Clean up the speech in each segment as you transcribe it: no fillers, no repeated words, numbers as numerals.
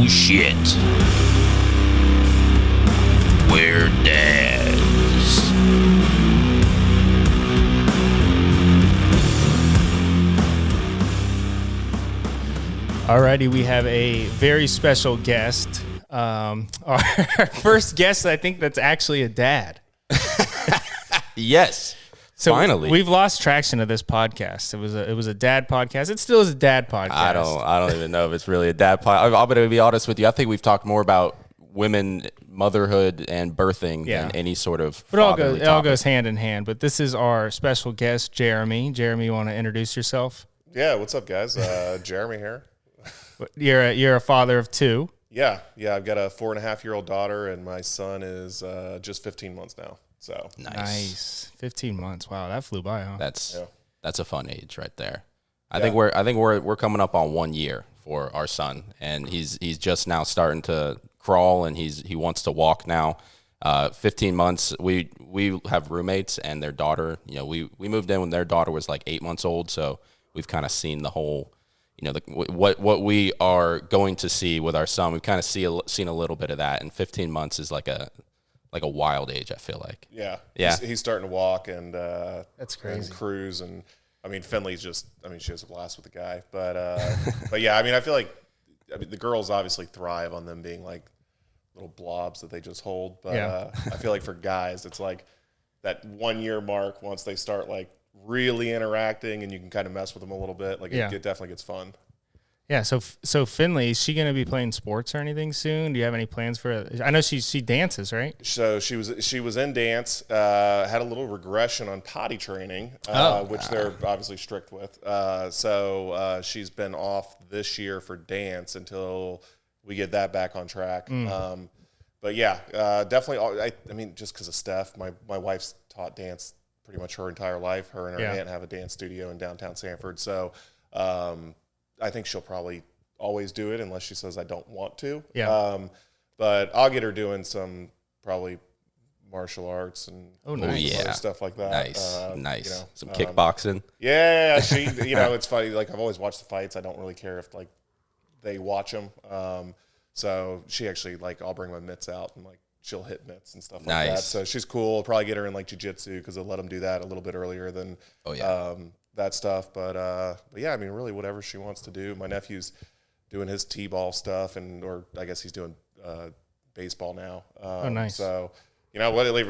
shit. We're dads. Alrighty, we have a very special guest. Our first guest, I think that's actually a dad. Yes. So finally, we've lost traction of this podcast. It was a dad podcast. It still is a dad podcast. I don't even know if it's really a dad podcast. I'm going to be honest with you. I think we've talked more about women, motherhood, and birthing than any sort of. But it all goes hand in hand. But this is our special guest, Jeremy. Jeremy, you want to introduce yourself? Yeah. What's up, guys? Jeremy here. You're a father of two. Yeah. I've got a 4.5-year-old daughter, and my son is just 15 months now. So nice. 15 months. Wow, that flew by, huh? That's a fun age right there. I think we're coming up on 1 year for our son, and he's just now starting to crawl, and he wants to walk now. 15 months. We have roommates and their daughter. You know, we moved in when their daughter was like 8 months old, so we've kind of seen the whole. You know, what we are going to see with our son, we've kind of seen a little bit of that, and 15 months is like a wild age, I feel like. Yeah. He's starting to walk and that's crazy. And cruise, and I mean Finley's she has a blast with the guy, but yeah, I mean I feel like the girls obviously thrive on them being like little blobs that they just hold, but I feel like for guys it's like that 1 year mark once they start like really interacting and you can kind of mess with them a little bit, like it definitely gets fun. Yeah, so Finley, is she going to be playing sports or anything soon? Do you have any plans for it? I know she dances, right? So she was in dance, had a little regression on potty training, which they're obviously strict with. So she's been off this year for dance until we get that back on track. But yeah, definitely. I mean, just because of Steph, my wife's taught dance pretty much her entire life. Her and her aunt have a dance studio in downtown Sanford. So I think she'll probably always do it unless she says I don't want to. Yeah. But I'll get her doing some probably martial arts and nice. stuff like that. Nice. You know, some kickboxing. Yeah, she. You know, it's funny. Like I've always watched the fights. I don't really care if like they watch them. So she actually like I'll bring my mitts out and like she'll hit mitts and stuff like that. So she's cool. I'll probably get her in like jiu-jitsu because they'll let them do that a little bit earlier than that stuff. But yeah, I mean, really whatever she wants to do. My nephew's doing his t-ball stuff, or I guess he's doing baseball now. Nice. So, you know, really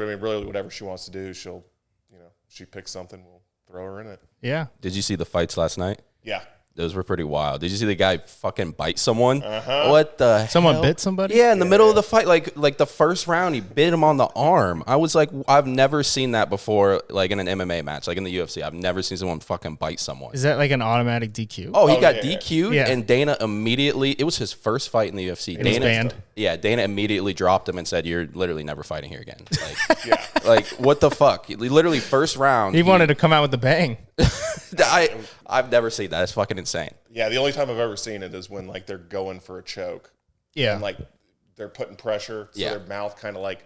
whatever she wants to do, she'll, you know, she picks something, we'll throw her in it. Yeah. Did you see the fights last night? Yeah. Those were pretty wild. Did you see the guy fucking bite someone? What the Someone hell? bit somebody? Yeah, in the middle of the fight, like the first round, he bit him on the arm. I was like, I've never seen that before, like in an MMA match, like in the UFC. I've never seen someone fucking bite someone. Is that like an automatic DQ? Oh, he got DQ'd, and Dana immediately, it was his first fight in the UFC. Dana banned. Yeah, Dana immediately dropped him and said, you're literally never fighting here again. Like, like what the fuck? Literally first round. He wanted to come out with the bang. I've never seen that. It's fucking insane. Yeah, the only time I've ever seen it is when like they're going for a choke. Yeah. And like they're putting pressure, so their mouth kind of like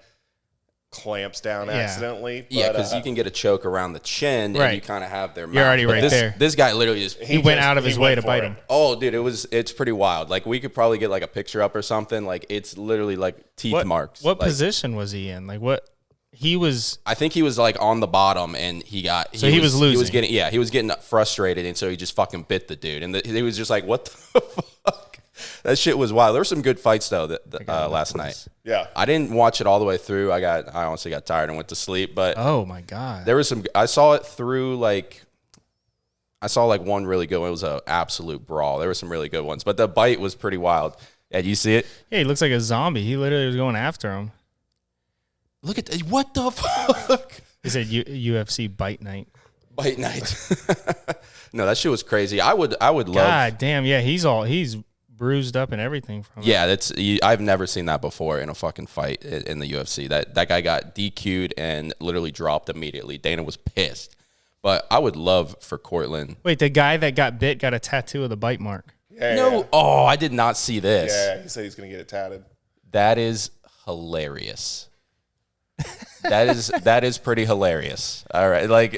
clamps down accidentally. Yeah, because you can get a choke around the chin and you kind of have their mouth. You're already right there. This guy literally just... He went out of his way to bite him. Oh, dude, it's pretty wild. Like, we could probably get like a picture up or something. Like, it's literally like teeth marks. What like, position was he in? Like, what... He was... I think he was like on the bottom and he was losing. He was getting frustrated, and so he just fucking bit the dude. And he was just like, what the fuck? That shit was wild. There were some good fights though last night. Yeah, I didn't watch it all the way through. I honestly got tired and went to sleep. But oh my god, there was some. I saw it through like. I saw like one really good one. It was an absolute brawl. There were some really good ones, but the bite was pretty wild. Yeah, you see it? Yeah, he looks like a zombie. He literally was going after him. Look at what the fuck? He said UFC bite night. Bite night. No, that shit was crazy. I would love. God damn, yeah, he's bruised up and everything from it. Yeah, I've never seen that before in a fucking fight in the UFC. That guy got DQ'd and literally dropped immediately. Dana was pissed. But I would love for Cortland. Wait, the guy that got bit got a tattoo of the bite mark. Yeah, no. Yeah. Oh, I did not see this. Yeah, he said he's going to get it tatted. That is hilarious. That is pretty hilarious. All right, like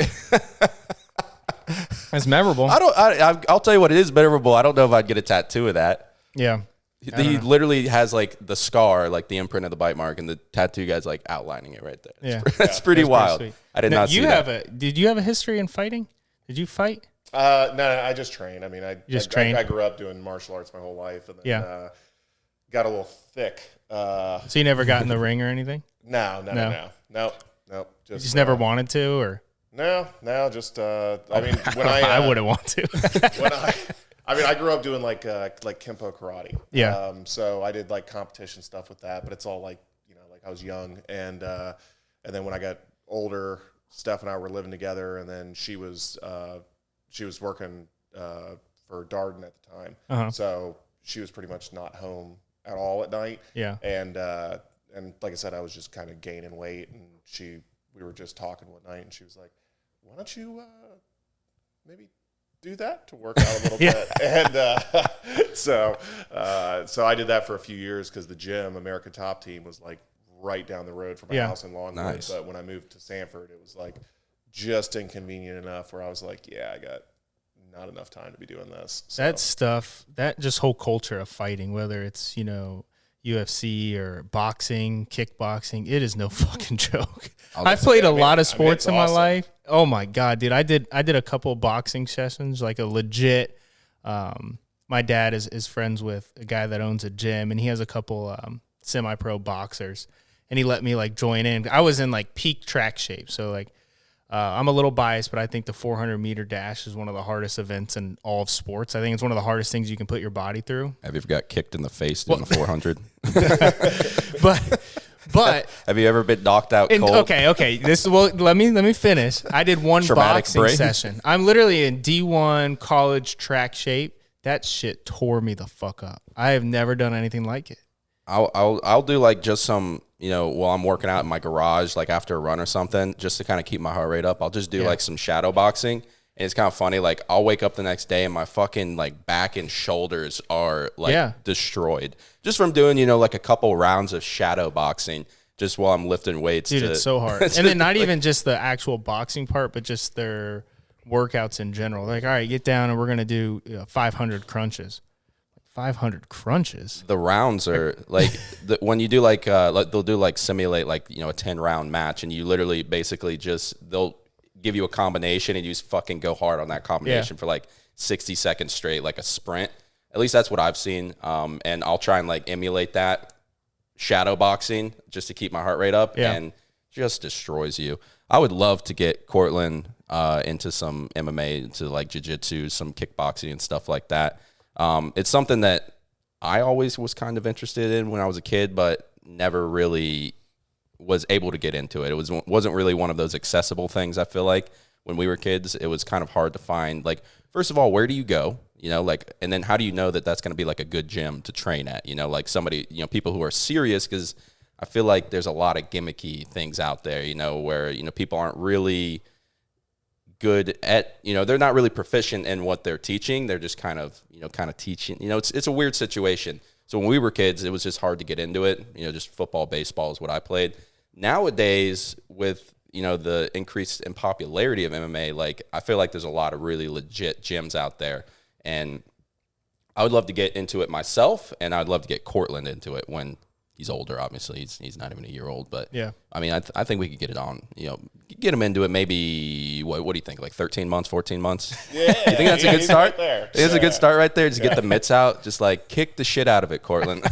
that's memorable. I'll tell you what, it is memorable. I don't know if I'd get a tattoo of that. Yeah. He literally has like the scar, like the imprint of the bite mark, and the tattoo guy's like outlining it right there. Yeah, that's pretty wild. Pretty I did not see that. Did you have a history in fighting? Did you fight? No, I just trained. I mean, I grew up doing martial arts my whole life, and then got a little thick. So you never got in the ring or anything? No. Just never wanted to, or no. Just I mean, when I wouldn't want to. I grew up doing like Kempo karate. Yeah. So I did like competition stuff with that, but it's all like like I was young, and then when I got older, Steph and I were living together, and then she was working for Darden at the time, so she was pretty much not home at all at night. Yeah. And like I said, I was just kind of gaining weight, and we were just talking one night, and she was like, "Why don't you maybe do that to work out a little bit?" And so I did that for a few years because the gym, America Top Team, was like right down the road from my house in Longwood. Nice. But when I moved to Sanford, it was like just inconvenient enough where I was like, yeah, I got not enough time to be doing this. So. That stuff, that just whole culture of fighting, whether it's, UFC or boxing, kickboxing, it is no fucking joke. I've played a lot of sports in my life. Oh my God, dude. I did a couple boxing sessions, like a legit, my dad is friends with a guy that owns a gym, and he has a couple semi-pro boxers, and he let me like join in. I was in like peak track shape. So like, I'm a little biased, but I think the 400-meter dash is one of the hardest events in all of sports. I think it's one of the hardest things you can put your body through. Have you ever got kicked in the face doing the 400? But have you ever been knocked out cold? Okay. Let me finish. I did one Traumatic boxing brain. session. I'm literally in D1 college track shape. That shit tore me the fuck up. I have never done anything like it. I'll do like just some, while I'm working out in my garage, like after a run or something, just to kind of keep my heart rate up. I'll just do like some shadow boxing. And it's kind of funny. Like I'll wake up the next day and my fucking like back and shoulders are like destroyed just from doing, like a couple rounds of shadow boxing just while I'm lifting weights. Dude, it's so hard. And then not even just the actual boxing part, but just their workouts in general. Like, all right, get down and we're going to do 500 crunches. 500 crunches. The rounds are like when you do like they'll do like simulate like a 10-round match, and you literally basically they'll give you a combination and you just fucking go hard on that combination for like 60 seconds straight, like a sprint. At least that's what I've seen. And I'll try and like emulate that shadow boxing just to keep my heart rate up, and just destroys you. I would love to get Cortland into some MMA, into like jiu-jitsu, some kickboxing and stuff like that. It's something that I always was kind of interested in when I was a kid, but never really was able to get into it. It wasn't really one of those accessible things. I feel like when we were kids, it was kind of hard to find. Like, first of all, where do you go? And then how do you know that that's going to be like a good gym to train at? Like somebody, people who are serious, because I feel like there's a lot of gimmicky things out there, where, people aren't really good at, they're not really proficient in what they're teaching. They're just kind of teaching, it's a weird situation. So when we were kids, it was just hard to get into it. Just football, baseball is what I played. Nowadays, with, the increase in popularity of MMA, like I feel like there's a lot of really legit gyms out there, and I would love to get into it myself, and I'd love to get Cortland into it when he's older. Obviously, he's not even a year old, but I mean, I think we could get it on. Get him into it. Maybe what do you think? Like 13 months, 14 months? Yeah, you think that's a good start? Right there. It's a good start right there. Just get the mitts out. Just like kick the shit out of it, Cortland.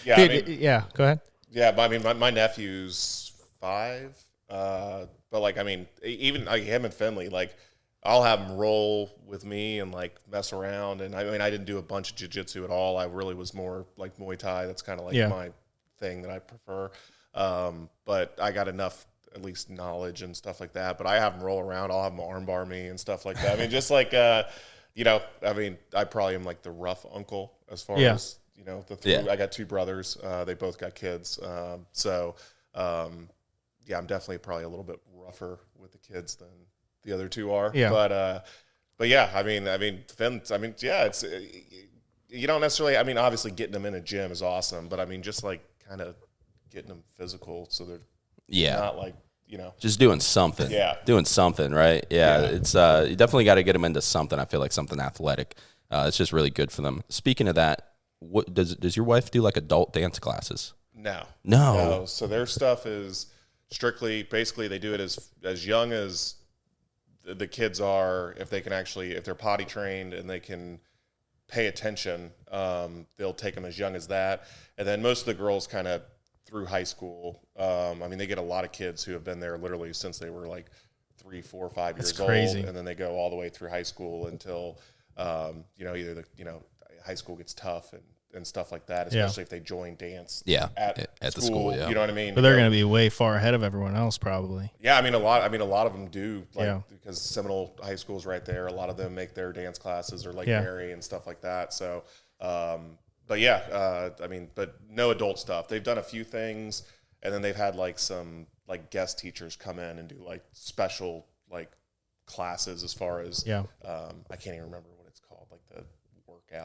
Dude, go ahead. Yeah, but I mean, my nephew's 5, but like, I mean, even like him and Finley, like I'll have him roll with me and like mess around. And I mean, I didn't do a bunch of jiu-jitsu at all. I really was more like Muay Thai. That's kind of like my thing that I prefer. But I got enough, at least, knowledge and stuff like that. But I have him roll around. I'll have him armbar me and stuff like that. I mean, just like, I mean, I probably am like the rough uncle as far as, I got 2 brothers. They both got kids. I'm definitely probably a little bit rougher with the kids than the other 2 are. Yeah. But yeah, I mean, Finn, it's, you don't necessarily, I mean, obviously getting them in a gym is awesome, but I mean, just like kind of getting them physical so they're not like, just doing something. Yeah. Doing something, right? Yeah. It's, you definitely got to get them into something. I feel like something athletic. It's just really good for them. Speaking of that, what does your wife do like adult dance classes? No. So their stuff is strictly, basically, they do it as young as the kids are. If they're potty trained and they can pay attention, they'll take them as young as that. And then most of the girls kind of through high school. I mean, they get a lot of kids who have been there literally since they were like 3, 4, 5 years old, and then they go all the way through high school until either high school gets tough and stuff like that, especially if they join dance at the school. You know what I mean? But they're going to be way far ahead of everyone else, probably. Yeah, a lot of them do, because Seminole High School is right there. A lot of them make their dance classes or Lake Mary and stuff like that. So, but no adult stuff. They've done a few things, and then they've had like some like guest teachers come in and do like special like classes as far as I can't even remember what it's called, like the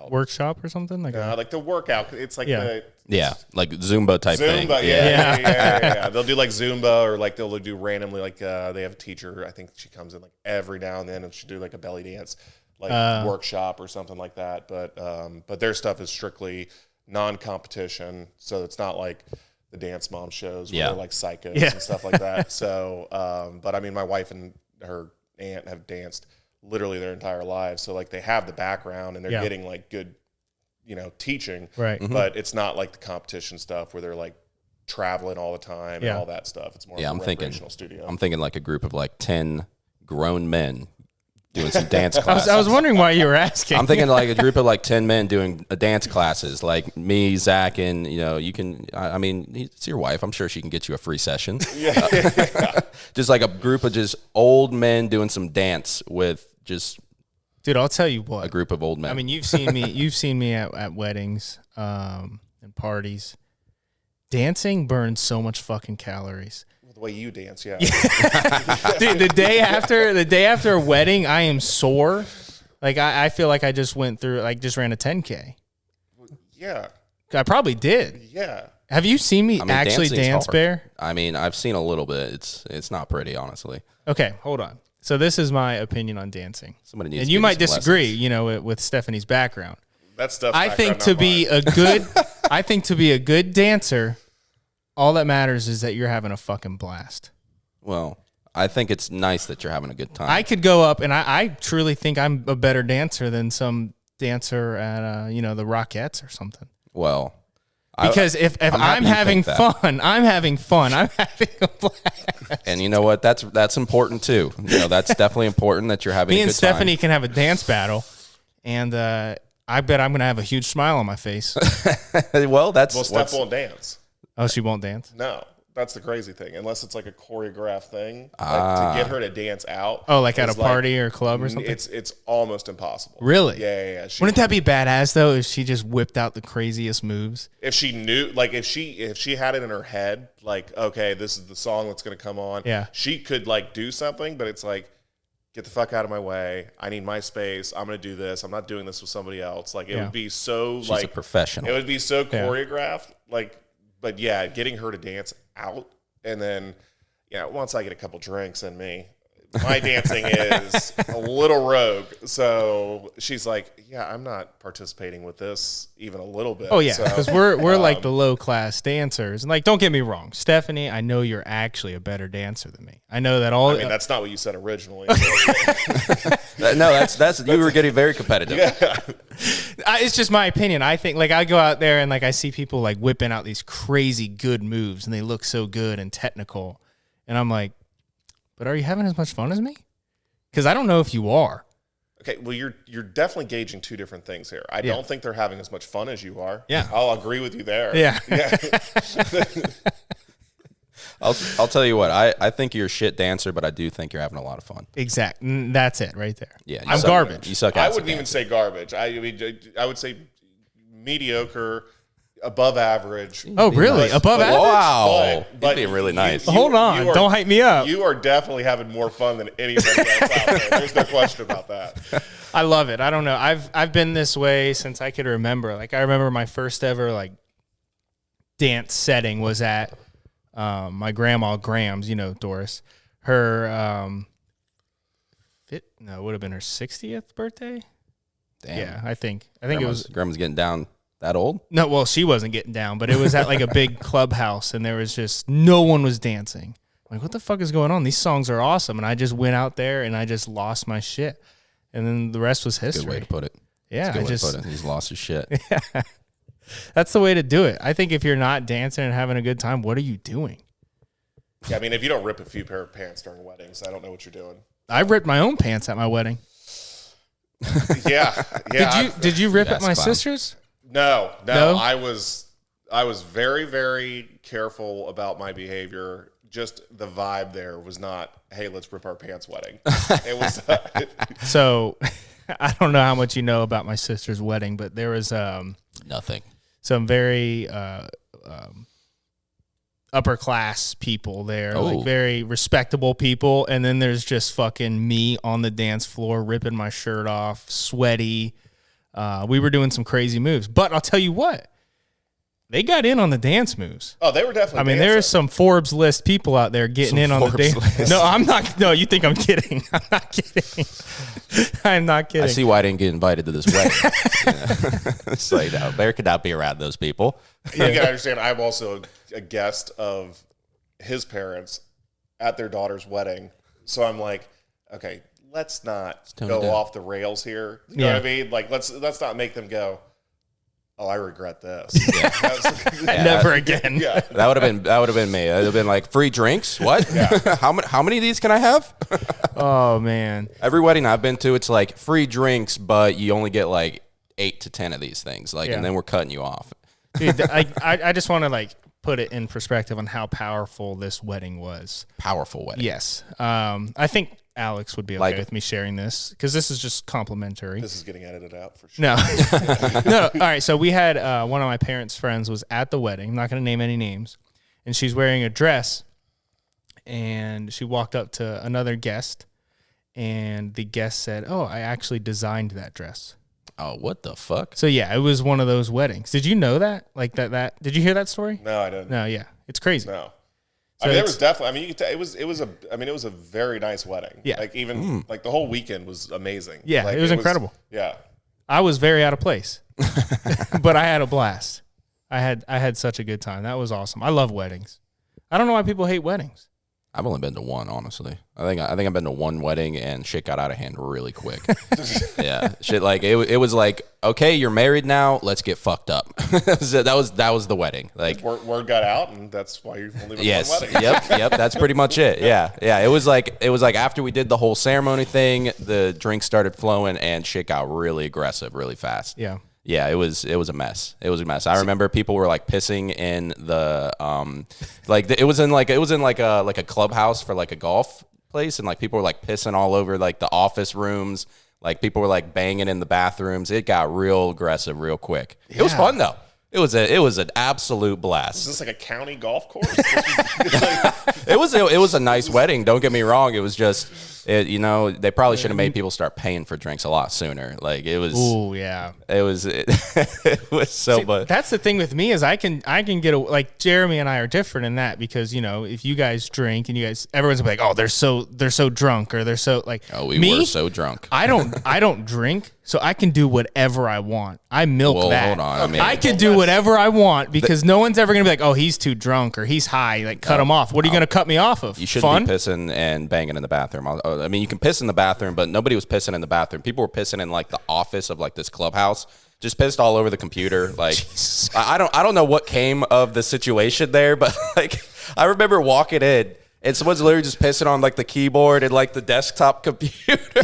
workshop or something like like the workout. It's like like Zumba type thing. Yeah. They'll do like Zumba, or like they'll do randomly like they have a teacher. I think she comes in like every now and then, and she do like a belly dance like workshop or something like that. But their stuff is strictly non-competition, so it's not like the Dance Mom shows where they're like psychos and stuff like that. So, but I mean, my wife and her aunt have danced literally their entire lives, so like they have the background and they're getting like good, teaching. Right. But it's not like the competition stuff where they're like traveling all the time and all that stuff. It's more of a recreational studio. I'm thinking like a group of like 10 grown men doing some dance classes. I was wondering why you were asking. I'm thinking like a group of like 10 men doing dance classes, like me, Zach, and you can. I mean, it's your wife. I'm sure she can get you a free session. Just like a group of just old men doing some dance with just. Dude, I'll tell you what. A group of old men. I mean, you've seen me. You've seen me at weddings and parties. Dancing burns so much fucking calories. The way you dance, Dude, the day after a wedding, I am sore. Like I feel like I just went through, like just ran a 10K. Yeah. I probably did. Yeah. Have you seen me actually dance, hard. Bear? I mean, I've seen a little bit. It's not pretty, honestly. Okay, hold on. So this is my opinion on dancing. Somebody needs. And to you might some disagree, lessons. with Stephanie's background. That stuff. I think to be a good dancer, all that matters is that you're having a fucking blast. Well, I think it's nice that you're having a good time. I could go up, and I truly think I'm a better dancer than some dancer at the Rockettes or something. Well, because if I'm having fun, I'm having a blast. And you know what? That's important too. That's definitely important that you're having. Me a good and Stephanie time. can have a dance battle, and I bet I'm gonna have a huge smile on my face. Well, Steph won't dance. Oh, she won't dance? No, that's the crazy thing. Unless it's like a choreographed thing, like to get her to dance out. Oh, like at a party or club or something? It's almost impossible. Really? Yeah. Wouldn't that be badass though if she just whipped out the craziest moves? If she knew, like if she had it in her head, like, okay, this is the song that's going to come on. Yeah. She could like do something, but it's like, get the fuck out of my way. I need my space. I'm going to do this. I'm not doing this with somebody else. Like it would be so She's like a professional. It would be so choreographed. But yeah, getting her to dance out, and then once I get a couple drinks in me, my dancing is a little rogue. So she's like, yeah, I'm not participating with this even a little bit. Oh yeah, because we're like the low class dancers. And like, don't get me wrong, Stephanie, I know you're actually a better dancer than me. I know that all. I mean, that's not what you said originally. No, that's you were getting very competitive. Yeah. It's just my opinion. I think like I go out there and like I see people like whipping out these crazy good moves and they look so good and technical, and I'm like, but are you having as much fun as me? Because I don't know if you are. Okay, well, you're definitely gauging two different things here. I don't think they're having as much fun as you are. Yeah, I'll agree with you there. Yeah. I'll tell you what. I think you're a shit dancer, but I do think you're having a lot of fun. Exactly. That's it right there. Yeah, I'm garbage. You suck. I wouldn't even say garbage. I would say mediocre, above average. Oh, really? Above average? Wow. But being really nice. Hold on. Don't hype me up. You are definitely having more fun than anybody else out there. There's no question about that. I love it. I don't know. I've been this way since I could remember. Like I remember my first ever like dance setting was at my grandma Graham's, Doris. Her it would have been her 60th birthday. Damn. Yeah, I think it was. Grandma's getting down That old? No, well, she wasn't getting down, but it was at like a big clubhouse, and there was just no one was dancing. I'm like, what the fuck is going on? These songs are awesome, and I just went out there and I just lost my shit, and then the rest was history. Good way to put it. Yeah, Good way to put it. He's lost his shit. Yeah, that's the way to do it. I think if you're not dancing and having a good time, what are you doing? Yeah, I mean, if you don't rip a few pair of pants during weddings, I don't know what you're doing. I ripped my own pants at my wedding. Yeah. Did you rip at my clown. sister's? No. I was very, very careful about my behavior. Just the vibe there was not, hey, let's rip our pants wedding. It was. So I don't know how much you know about my sister's wedding, but there was Nothing. some very upper class people there, like very respectable people, and then there's just fucking me on the dance floor ripping my shirt off, sweaty. We were doing some crazy moves, but I'll tell you what, they got in on the dance moves. Oh, they were definitely. I mean, dancing. there's some Forbes list people out there getting in on the dance. No, I'm not. No, you think I'm kidding? I'm not kidding. I'm not kidding. I see why I didn't get invited to this wedding. It's like, no, Bear could not be around those people. You gotta understand, I'm also a guest of his parents at their daughter's wedding. So I'm like, okay, let's not go off the rails here. You know what I mean? Like, let's not make them go, oh, I regret this. Never again. Yeah. That would have been me. It would have been like free drinks. What? Yeah. How many of these can I have? Oh man. Every wedding I've been to, it's like free drinks, but you only get like 8 to 10 of these things. Like, and then we're cutting you off. Dude, I just want to like put it in perspective on how powerful this wedding was. Powerful wedding. Yes. I think Alex would be okay with me sharing this because this is just complimentary. This is getting edited out for sure. No. No. All right. So we had one of my parents' friends was at the wedding. I'm not going to name any names. And she's wearing a dress. And she walked up to another guest. And the guest said, oh, I actually designed that dress. Oh, what the fuck? So yeah, it was one of those weddings. Did you know that? Like that did you hear that story? No, I didn't. No, yeah. It's crazy. No. So I mean, there was definitely. I mean, you could it was a very nice wedding. Yeah. Like even like the whole weekend was amazing. Yeah, like, it was incredible. Yeah. I was very out of place, but I had a blast. I had such a good time. That was awesome. I love weddings. I don't know why people hate weddings. I've only been to one, honestly. I think I've been to one wedding and shit got out of hand really quick. Yeah, shit like it was like, okay, you're married now, let's get fucked up. that was the wedding. Like word got out, and that's why you've only been yes, to one wedding. yep, that's pretty much it. Yeah. It was like after we did the whole ceremony thing, the drinks started flowing and shit got really aggressive really fast. Yeah. Yeah, it was a mess. It was a mess. I remember people were like pissing in the it was in like a clubhouse for like a golf place, and like people were like pissing all over like the office rooms. Like people were like banging in the bathrooms. It got real aggressive real quick. It was fun though. It was an absolute blast. Is this like a county golf course? It was a nice wedding. Don't get me wrong. It was just, they probably should have made people start paying for drinks a lot sooner. Like it was. Ooh, yeah. It was so. See, but that's the thing with me is I can get like Jeremy and I are different in that because if you guys drink and everyone's like, oh, they're so drunk or they're so like. Oh, we were so drunk. I don't drink, so I can do whatever I want. I milk that. Hold on. I can do whatever I want because no one's ever gonna be like, oh, he's too drunk or he's high. Like cut him off. What are you gonna cut me off of? You shouldn't be pissing and banging in the bathroom. I mean, you can piss in the bathroom, but nobody was pissing in the bathroom. People were pissing in like the office of like this clubhouse. Just pissed all over the computer. Like I don't know what came of the situation there, but like I remember walking in and someone's literally just pissing on like the keyboard and like the desktop computer.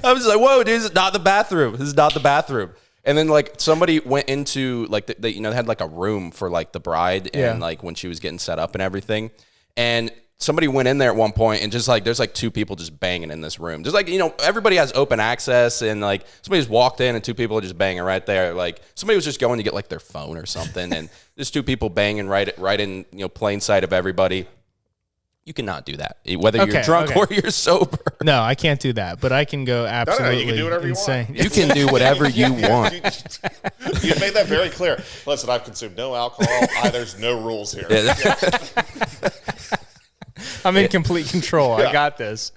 I was like, whoa, dude, this is not the bathroom. This is not the bathroom. And then like somebody went into like they had like a room for like the bride and like when she was getting set up and everything. And somebody went in there at one point and just like there's like 2 people just banging in this room. Just like, everybody has open access and like somebody just walked in and 2 people are just banging right there. Like somebody was just going to get like their phone or something and there's 2 people banging right in plain sight of everybody. You cannot do that, whether you're drunk or you're sober. No, I can't do that, but I can go absolutely you can do whatever insane. you want. You can do whatever you want. You made that very clear. Listen, I've consumed no alcohol. There's no rules here. I'm in complete control. I got this.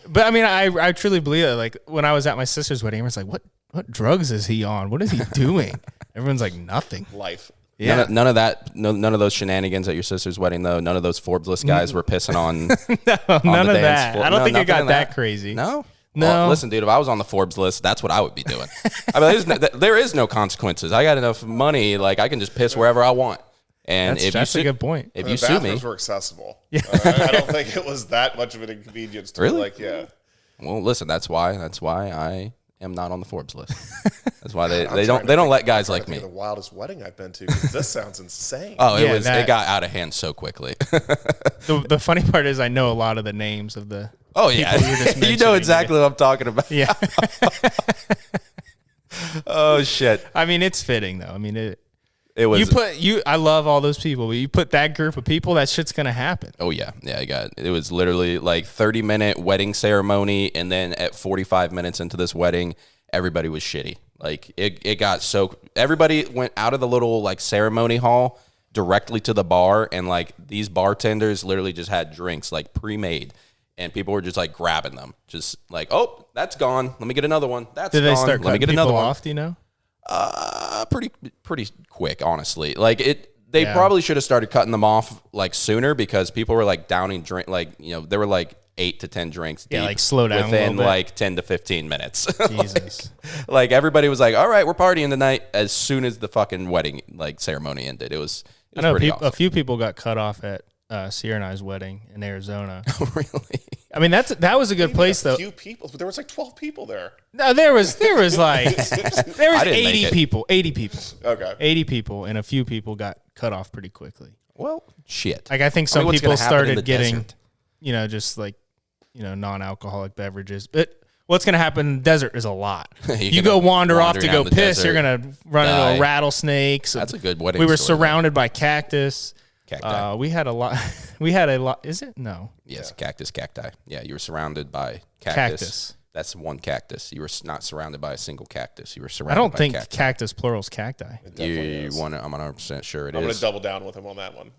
But I mean, I truly believe that. Like when I was at my sister's wedding, I was like, what what drugs is he on? What is he doing? Everyone's like, nothing. Life. Yeah. None of that. None of those shenanigans at your sister's wedding, though. None of those Forbes-less guys were pissing on. None of that. Floor. I don't think it got nothing that crazy. No. No. Well, listen, dude. If I was on the Forbes list, that's what I would be doing. I mean, there is no consequences. I got enough money, like I can just piss wherever I want. And That's a good point. If The you sue me, bathrooms were accessible. Yeah. I don't think it was that much of an inconvenience to Really? like, yeah. well, listen. That's why I am not on the Forbes list. That's why they don't let guys like me. The wildest wedding I've been to. 'Cause this sounds insane. Oh, Yeah, it got out of hand so quickly. The funny part is I know a lot of the names of the Oh yeah, people you're just you know mentioning. exactly what I'm talking about. Yeah. Oh shit, I mean, it's fitting though. I mean, it was. I love all those people, but you put that group of people, that shit's gonna happen. Oh yeah, it was literally like 30-minute wedding ceremony, and then at 45 minutes into this wedding, everybody was shitty. Like it got so everybody went out of the little like ceremony hall directly to the bar, and like these bartenders literally just had drinks like pre-made. And people were just like grabbing them, just like, oh, that's gone. Let me get another one. That's Did gone. they start Let me cutting get people another one. off? Do you know? Pretty quick, honestly. Like they Yeah. probably should have started cutting them off like sooner because people were like downing drink, like there were like 8 to 10 drinks Yeah, deep like, slow down a within little bit. like 10 to 15 minutes. Jesus. like everybody was like, all right, we're partying tonight. As soon as the fucking wedding like ceremony ended, it was I know pretty a awesome. few people got cut off at Sierra and I's wedding in Arizona. Really? I mean, that was a good place though. A few people, but there was like 12 people there. No, there was like there was I didn't make 80 it. people, 80 people, Okay. 80 people, and a few people got cut off pretty quickly. Well, shit. Like I think some what's people gonna happen in started the getting, desert? just like, non-alcoholic beverages. But what's going to happen in the desert is a lot. You go wander off to down go the piss, desert, you're going to run die. into a rattlesnake. So That's a good wedding we were story, surrounded by cactus. Cacti. We had a lot. We had a lot. Is it? No. Yes, cacti. Yeah, you were surrounded by Cactus. That's one cactus. You were not surrounded by a single cactus. You were I surrounded don't by think cacti. cactus plural's cacti. You want to? I'm 100% sure it I'm going is. to double down with him on that one.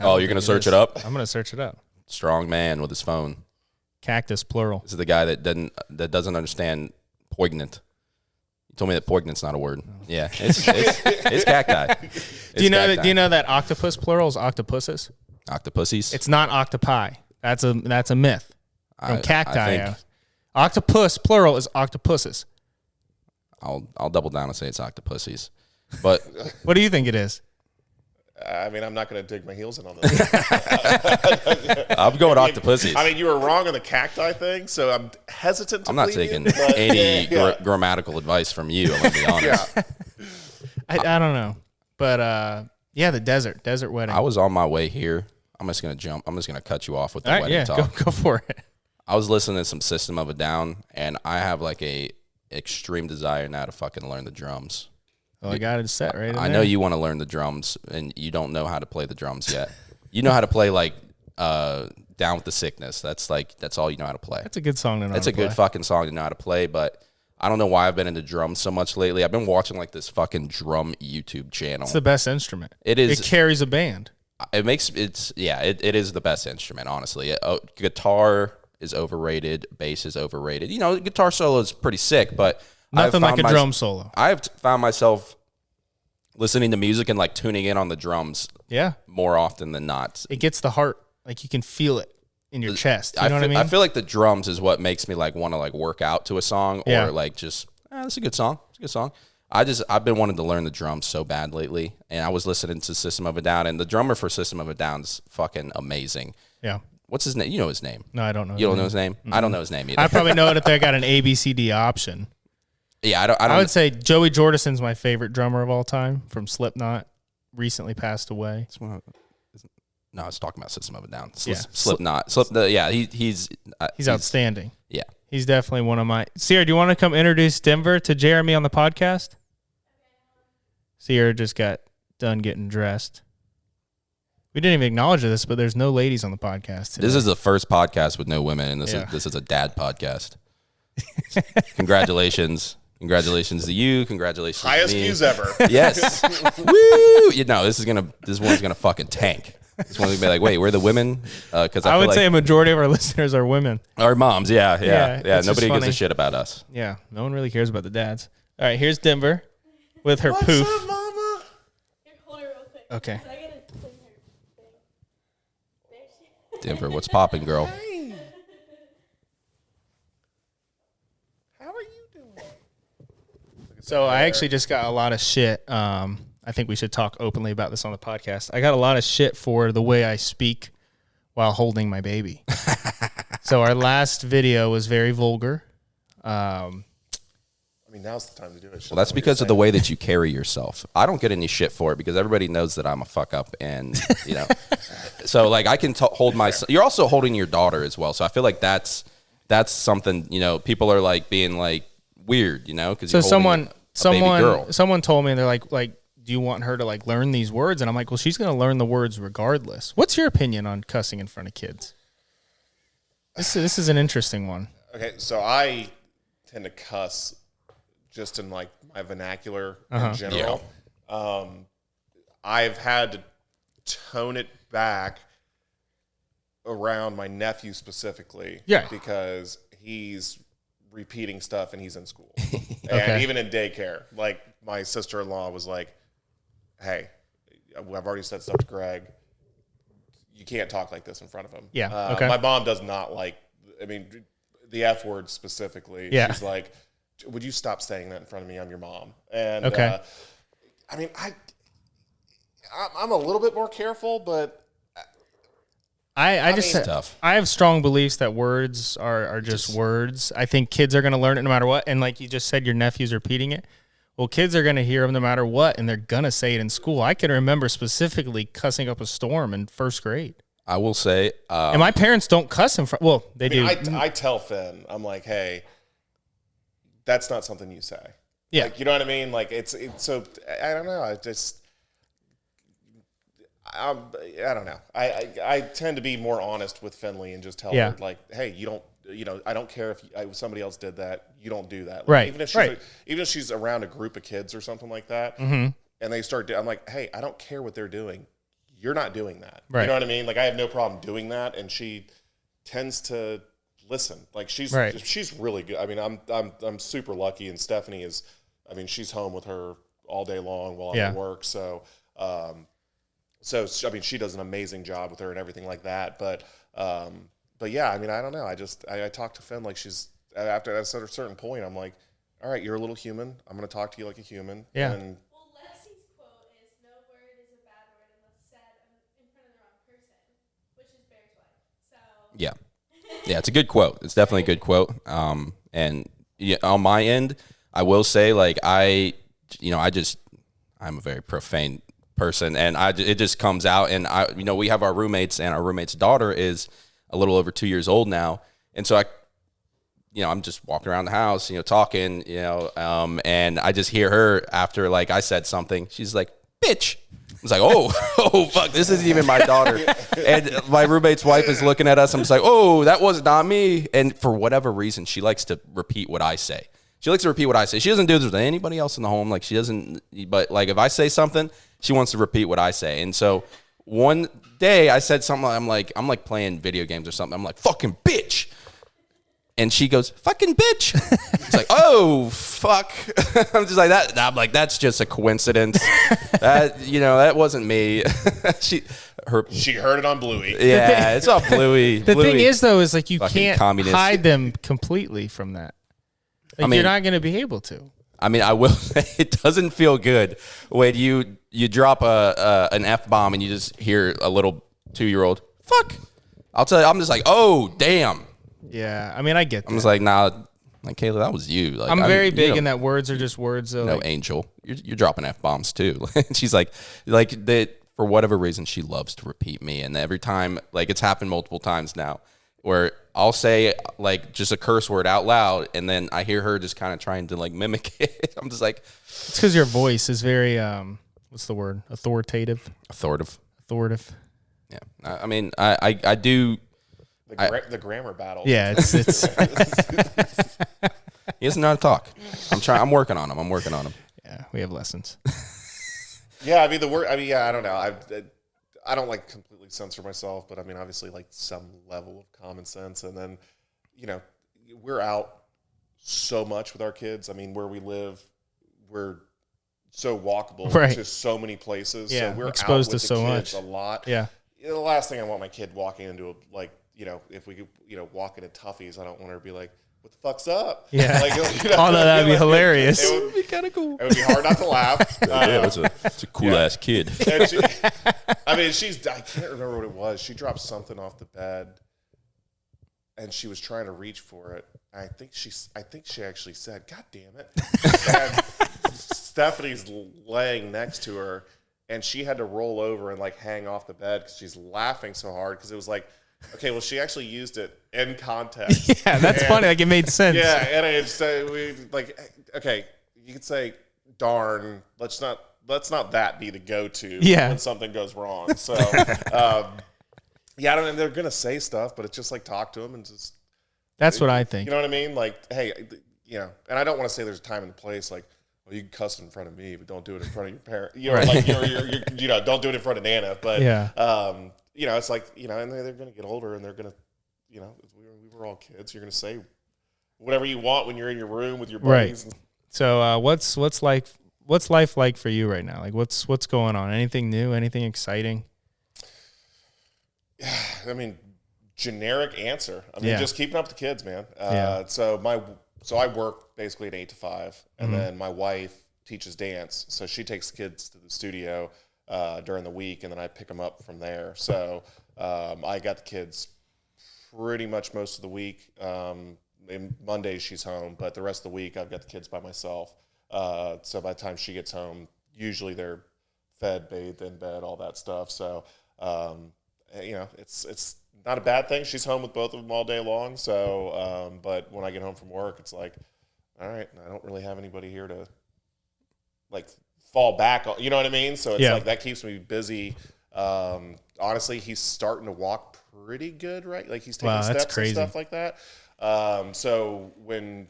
Oh, you're going to search it up? I'm going to search it up. Strong man with his phone. Cactus plural. This is the guy that doesn't understand poignant. You told me that poignant's not a word. Yeah, it's cacti. Do you know that octopus plural is octopuses? Octopussies? It's not octopi. That's a myth from I cacti. think- Octopus plural is octopuses. I'll double down and say it's octopussies. But What do you think it is? I mean, I'm not going to dig my heels in on this. I'm going octopussies. I mean, you were wrong on the cacti thing, so I'm hesitant to I'm not believe taking you, but any yeah. grammatical advice from you. I'm going to be honest. Yeah. I don't know, but yeah, the desert wedding. I was on my way here. I'm just going to jump. I'm just going to cut you off with the All right, wedding yeah, talk. go for it. I was listening to some System of a Down, and I have like a extreme desire now to fucking learn the drums. Well, I got it set right. I know you want to learn the drums, and you don't know how to play the drums yet. You know how to play like "Down with the Sickness." That's all you know how to play. That's a good song to know. It's how a to good play. fucking song to know how to play, but I don't know why I've been into drums so much lately. I've been watching like this fucking drum YouTube channel. It's the best instrument. It is. It carries a band. It is the best instrument, honestly. Guitar is overrated, bass is overrated. Guitar solo is pretty sick, but Nothing like a drum solo. I've found myself listening to music and like tuning in on the drums Yeah, more often than not. it gets the heart. Like you can feel it in your chest. You know what I mean? I feel like the drums is what makes me like want to like work out to a song Yeah. or like just that's a good song. It's a good song. I've been wanting to learn the drums so bad lately, and I was listening to System of a Down, and the drummer for System of a Down's fucking amazing. Yeah. What's his name? You know his name. No, I don't know. You don't know his name? I don't know his name either. I probably know it if they got an ABCD option. Yeah, I don't. I would say Joey Jordison's my favorite drummer of all time from Slipknot. Recently passed away. No, I was talking about System of a Down. Yeah. Slipknot. Yeah, he's Outstanding. Yeah. He's definitely one of my. Sierra, do you want to come introduce Denver to Jeremy on the podcast? Sierra just got done getting dressed. We didn't even acknowledge this, but there's no ladies on the podcast today. This is the first podcast with no women, and this is a dad podcast. Congratulations to you. Congratulations Highest to me. views ever. Yes. Woo! This one's gonna fucking tank. This one's gonna be like, wait, where are the women? Because I would say a majority of our listeners are women. our moms. Yeah. Yeah, it's just Nobody gives a funny. shit about us. Yeah, no one really cares about the dads. All right, here's Denver with her What's poof. up, mama? Here, hold her real quick. Okay. So I gotta clean her thing. There she is. Denver, what's popping, girl? Hey. How are you doing? So I actually just got a lot of shit. I think we should talk openly about this on the podcast. I got a lot of shit for the way I speak while holding my baby. So our last video was very vulgar. I mean, now's the time to do it. Well, that's because of the way that you carry yourself. I don't get any shit for it because everybody knows that I'm a fuck up, and you know, so like I can hold my. You're also holding your daughter as well, so I feel like that's something, you know. People are like being like weird, you know, because So someone someone told me, and they're like, do you want her to like learn these words? And I'm like, well, she's going to learn the words regardless. What's your opinion on cussing in front of kids? This is an interesting one. Okay, so I tend to cuss just in like my vernacular in general. Yeah. I've had to tone it back around my nephew specifically, because he's repeating stuff and he's in school. And even in daycare, like my sister-in-law was like, hey, I've already said stuff to Greg. You can't talk like this in front of him. Yeah. My mom does not like, I mean, the F word specifically. Yeah. She's like, would you stop saying that in front of me? I'm your mom. And I mean, I'm a little bit more careful, but I just mean, tough. I have strong beliefs that words are just words. I think kids are going to learn it no matter what. And like you just said, your nephew's repeating it. Well, kids are going to hear them no matter what, and they're going to say it in school. I can remember specifically cussing up a storm in first grade. I will say, and my parents don't cuss in front. Well, they do. I tell Finn, I'm like, hey, that's not something you say. Yeah. Like, you know what I mean? Like it's so, I don't know. I don't know. I tend to be more honest with Finley and just tell her like, hey, I don't care if somebody else did that. You don't do that. Like, Right. Even if she's around a group of kids or something like that, and they start, I'm like, hey, I don't care what they're doing. You're not doing that. Right. You know what I mean? Like I have no problem doing that, and she tends to listen. Like she's really good. I mean, I'm super lucky, and Stephanie is. I mean, she's home with her all day long while I'm at work. So, I mean, she does an amazing job with her and everything like that. But yeah, I mean, I don't know. I talk to Finn like she's after a certain point. I'm like, all right, you're a little human. I'm going to talk to you like a human. Yeah. And Well, Lexi's quote is, no word is a bad word unless said in front of the wrong person, which is Bear's wife. So yeah, it's a good quote. It's definitely a good quote. And yeah, on my end, I will say, like, I'm a very profane person, and it just comes out. And we have our roommates, and our roommate's daughter is a little over 2 years old now, and so I'm just walking around the house, talking, and I just hear her after, like, I said something. She's like, bitch. I was like, oh, fuck, this isn't even my daughter. And my roommate's wife is looking at us. I'm just like, oh, that was not me. And for whatever reason, she likes to repeat what I say. She doesn't do this with anybody else in the home. Like, she doesn't, but like, if I say something, she wants to repeat what I say. And so one day I said something, I'm like playing video games or something. I'm like, fucking bitch. And she goes, fucking bitch. It's like, oh, fuck. I'm just like that. I'm like, that's just a coincidence. That wasn't me. She heard it on Bluey. Yeah, it's all Bluey. The thing is, though, is like you can't communist. hide them completely from that. Like, you're not going to be able to. I mean, I will say it doesn't feel good when you drop an F-bomb and you just hear a little 2-year-old, fuck. I'll tell you, I'm just like, oh, damn. Yeah, I mean, I get that. I'm just like, nah, like, Kayla, that was you. Like, I'm very big in that words are just words. So no, Angel, you're dropping F-bombs too. She's like that for whatever reason, she loves to repeat me. And every time, like, it's happened multiple times now where I'll say, like, just a curse word out loud, and then I hear her just kind of trying to, like, mimic it. I'm just like, it's because your voice is very, what's the word? Authoritative. Yeah. I mean, I do. The grammar battle. Yeah, it's He doesn't know how to talk. I'm working on him. Yeah, we have lessons. Yeah, I mean, I don't know. I don't like completely censor myself, but I mean, obviously, like, some level of common sense. And then, we're out so much with our kids. I mean, where we live, we're so walkable Right. to so many places. Yeah, So we're exposed out with to the so kids much. a lot. Yeah. The last thing I want my kid walking into, like, you know, if we could, you know, walk into Tuffy's, I don't want her to be like, what the fuck's up? Yeah. Like, you know, Oh, no, that'd be hilarious. It would be kind of cool. It would be hard not to laugh. It's a cool ass kid. And she, I mean, I can't remember what it was. She dropped something off the bed, and she was trying to reach for it. I think she actually said, "God damn it!" And Stephanie's laying next to her, and she had to roll over and like hang off the bed because she's laughing so hard because it was like, okay, well, she actually used it in context. Yeah, that's funny. Like, it made sense. Yeah, and it's we like, okay, you could say, "Darn, let's not that be the go-to when something goes wrong." So, yeah, I don't know. They're gonna say stuff, but it's just like talk to them and just. That's what I think. You know what I mean? Like, hey, you know, and I don't want to say there's a time and a place. Like, well, you can cuss in front of me, but don't do it in front of your parent. You know, Right. like you're, you know, don't do it in front of Nana. But Yeah. you know, it's like, you know, and they're gonna get older, and they're gonna, you know, we were all kids. You're gonna say whatever you want when you're in your room with your buddies. Right. So, what's life like for you right now? Like, what's going on? Anything new? Anything exciting? I mean, generic answer. I mean, just keeping up with the kids, man. So I work basically at 8 to 5, and then my wife teaches dance, so she takes the kids to the studio during the week, and then I pick them up from there. So I got the kids pretty much most of the week. And Mondays she's home, but the rest of the week I've got the kids by myself. So by the time she gets home, usually they're fed, bathed, in bed, all that stuff. So you know, it's not a bad thing. She's home with both of them all day long. So, but when I get home from work, it's like, all right, I don't really have anybody here to like fall back on. You know what I mean? So it's like that keeps me busy. Honestly, he's starting to walk pretty good, right? Like he's taking steps and stuff like that. So when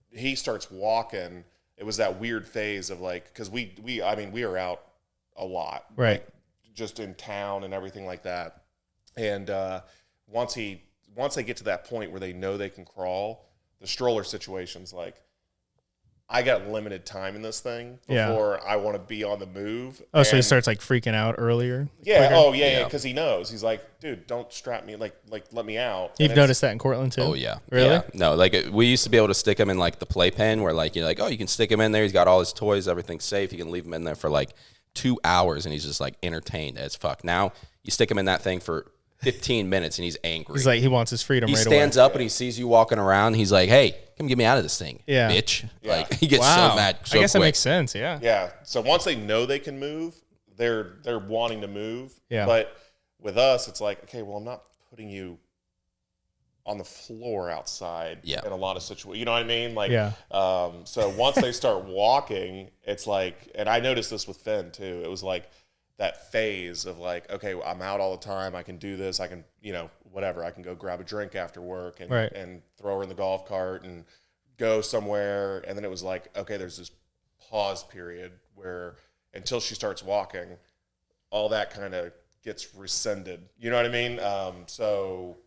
he starts walking, it was that weird phase of like, because we are out a lot, right? Like, just in town and everything like that. And once they get to that point where they know they can crawl, the stroller situation's like, I got limited time in this thing before I want to be on the move. Oh, so he starts like freaking out earlier? Yeah. Quicker? Oh, yeah. Because he knows. He's like, dude, don't strap me. Like let me out. You've noticed that in Cortland too? Oh, yeah. Really? Yeah. No, like we used to be able to stick him in like the playpen where like, you're like, oh, you can stick him in there. He's got all his toys. Everything's safe. You can leave him in there for like 2 hours and he's just like entertained as fuck. Now you stick him in that thing for 15 minutes and he's angry. He's like, he wants his freedom he right stands away. up and he sees you walking around. He's like, hey, come get me out of this thing, bitch. Yeah. Like he gets so mad so I guess quick. that makes sense, yeah. Yeah. So once they know they can move, they're wanting to move. Yeah. But with us, it's like, okay, well, I'm not putting you on the floor outside in a lot of situations. You know what I mean? Like, so once they start walking, it's like, and I noticed this with Finn too. It was like that phase of like, okay, I'm out all the time. I can do this. I can, you know, whatever. I can go grab a drink after work and throw her in the golf cart and go somewhere. And then it was like, okay, there's this pause period where until she starts walking, all that kind of gets rescinded. You know what I mean? So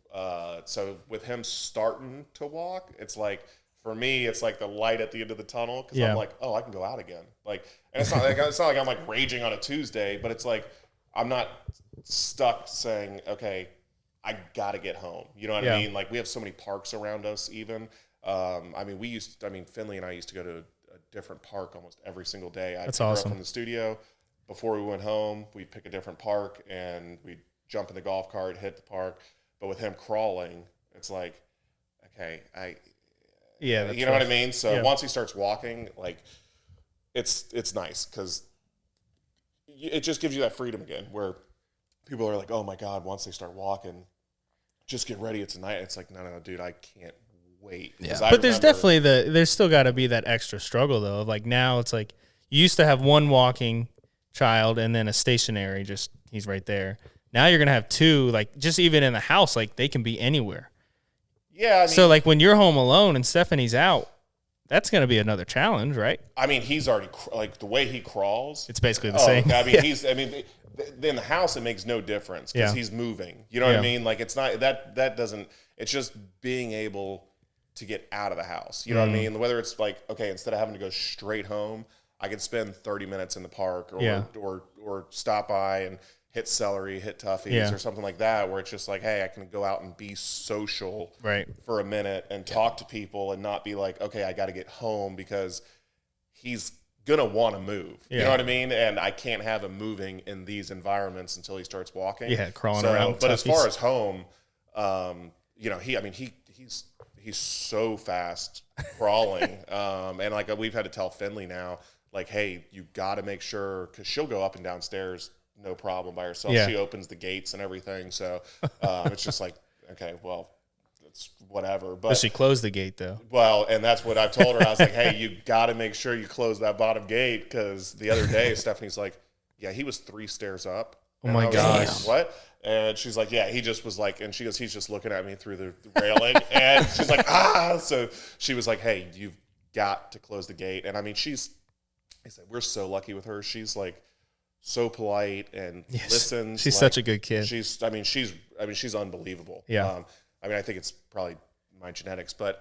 with him starting to walk, it's like, for me, it's like the light at the end of the tunnel because I'm like, oh, I can go out again. Like, and it's not like I'm like raging on a Tuesday, but it's like I'm not stuck saying, okay, I gotta get home. You know what I mean? Like we have so many parks around us. Even Finley and I used to go to a different park almost every single day. That's pick her awesome. up from the studio before we went home. We'd pick a different park and we'd jump in the golf cart, hit the park. But with him crawling, it's like, okay, you know what I mean? So once he starts walking, like it's nice because it just gives you that freedom again where people are like, oh my God, once they start walking, just get ready. It's a night. It's like, no, dude, I can't wait. Yeah. But there's definitely there's still got to be that extra struggle though. Of like now it's like you used to have one walking child and then a stationary, just he's right there. Now you're going to have two, like just even in the house, like they can be anywhere. Yeah. I mean, so like when you're home alone and Stephanie's out, that's going to be another challenge, right? I mean, he's already like the way he crawls. It's basically the same. I mean, in the house, it makes no difference because he's moving. You know what I mean? Like it's not that doesn't, it's just being able to get out of the house. You know what I mean? Whether it's like, okay, instead of having to go straight home, I could spend 30 minutes in the park Yeah. or stop by and hit celery, hit toughies Yeah. or something like that, where it's just like, hey, I can go out and be social Right. for a minute and talk to people and not be like, okay, I got to get home because he's going to want to move. You know what I mean? And I can't have him moving in these environments until he starts walking. Yeah, crawling around. But as toughies. far as home, you know, he's so fast crawling. And like we've had to tell Finley now, like, hey, you got to make sure, because she'll go up and down stairs no problem by herself. Yeah. She opens the gates and everything. So it's just like, okay, well, it's whatever. But she closed the gate though. well, and that's what I've told her. I was like, hey, you got to make sure you close that bottom gate, because the other day Stephanie's like, yeah, he was 3 stairs up. Oh And my I was gosh. like, what? And she's like, yeah, he just was like, and she goes, he's just looking at me through the railing. And she's like, ah. So she was like, hey, you've got to close the gate. And I mean, I said, we're so lucky with her. She's like so polite and listens. She's like, such a good kid. She's unbelievable. Yeah. I mean, I think it's probably my genetics, but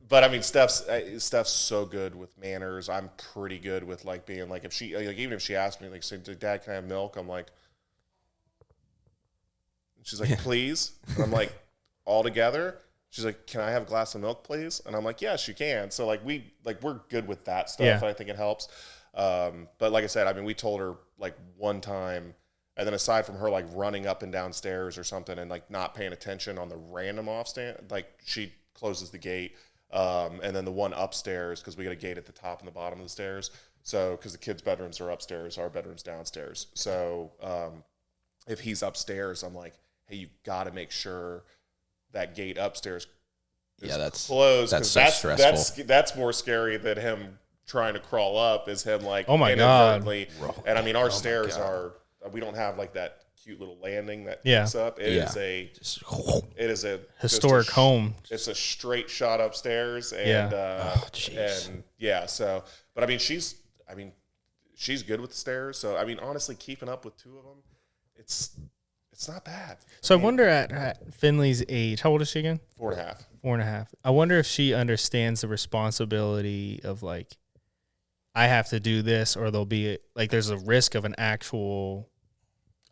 but I mean, Steph's so good with manners. I'm pretty good with like being like, if she like, even if she asked me like, say, Dad, can I have milk? I'm like, she's like, please. And I'm like, all together. She's like, can I have a glass of milk, please? And I'm like, yes, you can. So like we're good with that stuff. Yeah. I think it helps. But like I said, I mean, we told her like one time, and then aside from her like running up and down stairs or something and like not paying attention on the random off stand, like she closes the gate. And then the one upstairs, because we got a gate at the top and the bottom of the stairs. So, because the kids' bedrooms are upstairs, our bedroom's downstairs. So, if he's upstairs, I'm like, hey, you got to make sure that gate upstairs is closed. That's so stressful. That's more scary than him trying to crawl up, is him like, oh my God. And I mean, our stairs are, we don't have like that cute little landing that picks up. It is a Historic home. It's a straight shot upstairs, and so, but I mean, she's good with the stairs. So I mean, honestly, keeping up with 2 of them, it's not bad. So I wonder at Finley's age, how old is she again? 4.5. 4.5. I wonder if she understands the responsibility of like, I have to do this, or there'll be like, there's a risk of an actual.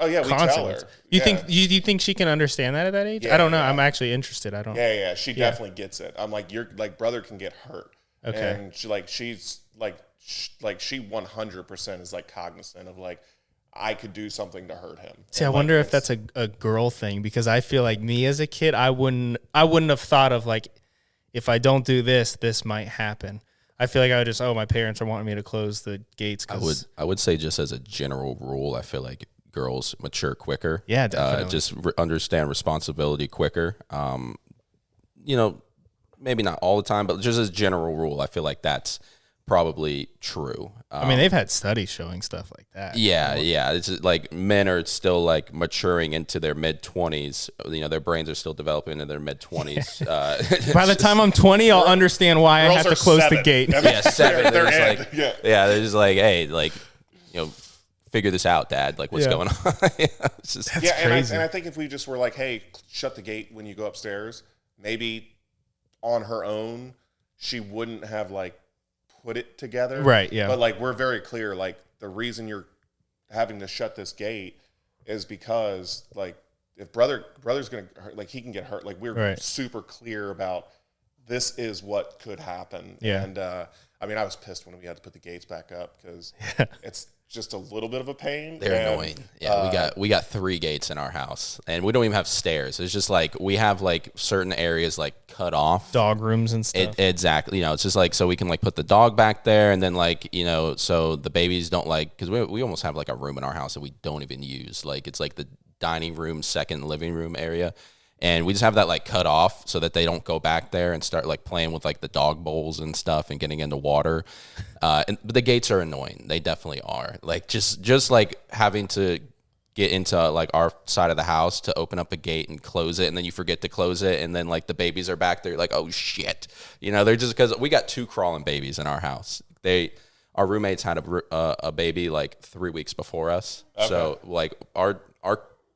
Oh yeah, we tell her. You think she can understand that at that age? Yeah, I don't know. yeah. I'm actually interested. I don't. Yeah, she definitely gets it. I'm like, your like brother can get hurt. Okay. And she 100% is like cognizant of like, I could do something to hurt him. See, and I wonder if that's a girl thing, because I feel like me as a kid, I wouldn't have thought of like, if I don't do this, this might happen. I feel like I would just, my parents are wanting me to close the gates. I would say, just as a general rule, I feel like girls mature quicker. Yeah, definitely. Just understand responsibility quicker. You know, maybe not all the time, but just as a general rule, I feel like that's probably true. I mean, they've had studies showing stuff like that. Yeah. It's just like men are still like maturing into their mid-20s. You know, their brains are still developing in their mid-20s. By the time I'm 20, I'll understand why I have to close 7. The gate. Yeah, 7. They're like, they're just like, hey, like, you know, figure this out, Dad. Like, what's going on? It's just, crazy. And I think if we just were like, hey, shut the gate when you go upstairs, maybe on her own, she wouldn't have like put it together. Right, yeah. But like, we're very clear, like, the reason you're having to shut this gate is because like, if brother's going to hurt, like, he can get hurt. Like, we're super clear about this is what could happen. Yeah. And I mean, I was pissed when we had to put the gates back up, because it's just a little bit of a pain. They're annoying. Yeah, we got 3 gates in our house, and we don't even have stairs. It's just like we have like certain areas like cut off, dog rooms and stuff. Exactly. You know, it's just like so we can like put the dog back there, and then like, you know, so the babies don't like, because we almost have like a room in our house that we don't even use. Like, it's like the dining room, second living room area. And we just have that like cut off so that they don't go back there and start like playing with like the dog bowls and stuff and getting into water. But the gates are annoying. They definitely are. Like just like having to get into like our side of the house to open up a gate and close it, and then you forget to close it, and then like the babies are back there, you're like, oh shit, you know, they're just, because we got 2 crawling babies in our house. Our roommates had a baby like 3 weeks before us. Okay. So like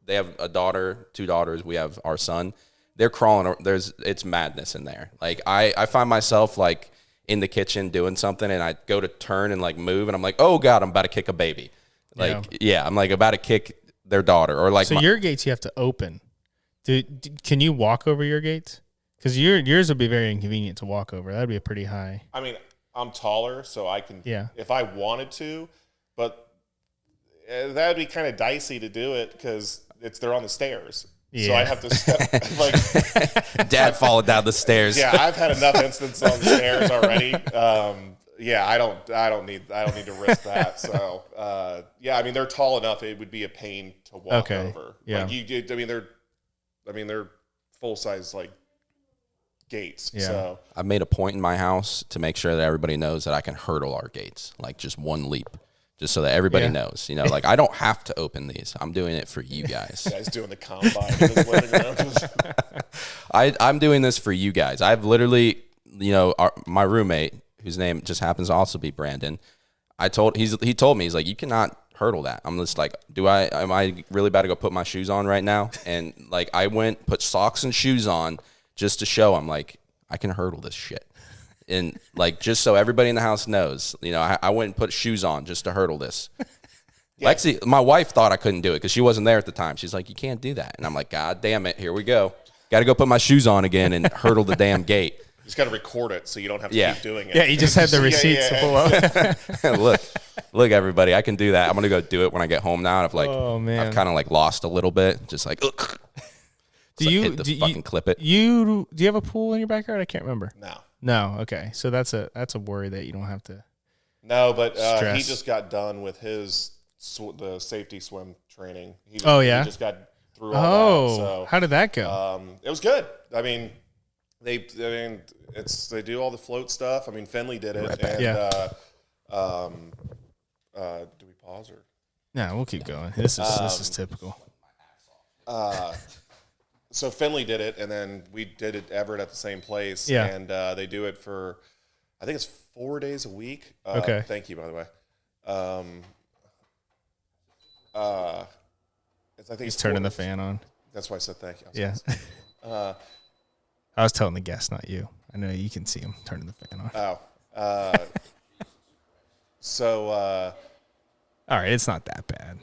they have a daughter, 2 daughters. We have our son. They're crawling. It's madness in there. Like I find myself like in the kitchen doing something, and I go to turn and like move, and I'm like, oh God, I'm about to kick a baby. Like, yeah, I'm like about to kick their daughter, or like. So your gates you have to open. Can you walk over your gates? Because yours would be very inconvenient to walk over. That'd be a pretty high. I mean, I'm taller, so I can. Yeah. If I wanted to, but that would be kind of dicey to do it because they're on the stairs. Yeah. So I have to step like. Dad falling down the stairs. Yeah, I've had enough incidents on the stairs already. Yeah, I don't need to risk that. So yeah, I mean they're tall enough; it would be a pain to walk over. Yeah. Like they're full size like gates. Yeah. So I made a point in my house to make sure that everybody knows that I can hurdle our gates, like just one leap, just so that everybody knows. You know, like I don't have to open these. I'm doing it for you guys. Guy's doing the combine in his living room. I'm doing this for you guys. I've literally, you know, my roommate, whose name just happens to also be Brandon. He told me, he's like, you cannot hurdle that. I'm just like, am I really about to go put my shoes on right now? And like, I went, put socks and shoes on just to show him like, I can hurdle this shit. And like, just so everybody in the house knows, you know, I went and put shoes on just to hurdle this. Yeah. Lexi, my wife thought I couldn't do it because she wasn't there at the time. She's like, you can't do that. And I'm like, God damn it. Here we go. Got to go put my shoes on again and hurdle the damn gate. You just got to record it so you don't have to keep doing it. Yeah, you just had the receipts to pull up. Look, everybody, I can do that. I'm gonna go do it when I get home now. I've I've kind of like lost a little bit, just like. Do you fucking clip it? Do you have a pool in your backyard? I can't remember. No. Okay, so that's a worry that you don't have to. No, but he just got done with the safety swim training. He just got through all that. So, how did that go? It was good. I mean. They do all the float stuff. I mean, Finley did it. Right and do we pause or? No, we'll keep going. This is typical. So Finley did it, and then we did it Everett at the same place. Yeah. And they do it for, I think it's 4 days a week. Okay. Thank you, by the way. I think he's turning the fan on. That's why I said thank you. Yeah. I was telling the guests, not you. I know you can see him turning the fan on. Oh. All right, it's not that bad.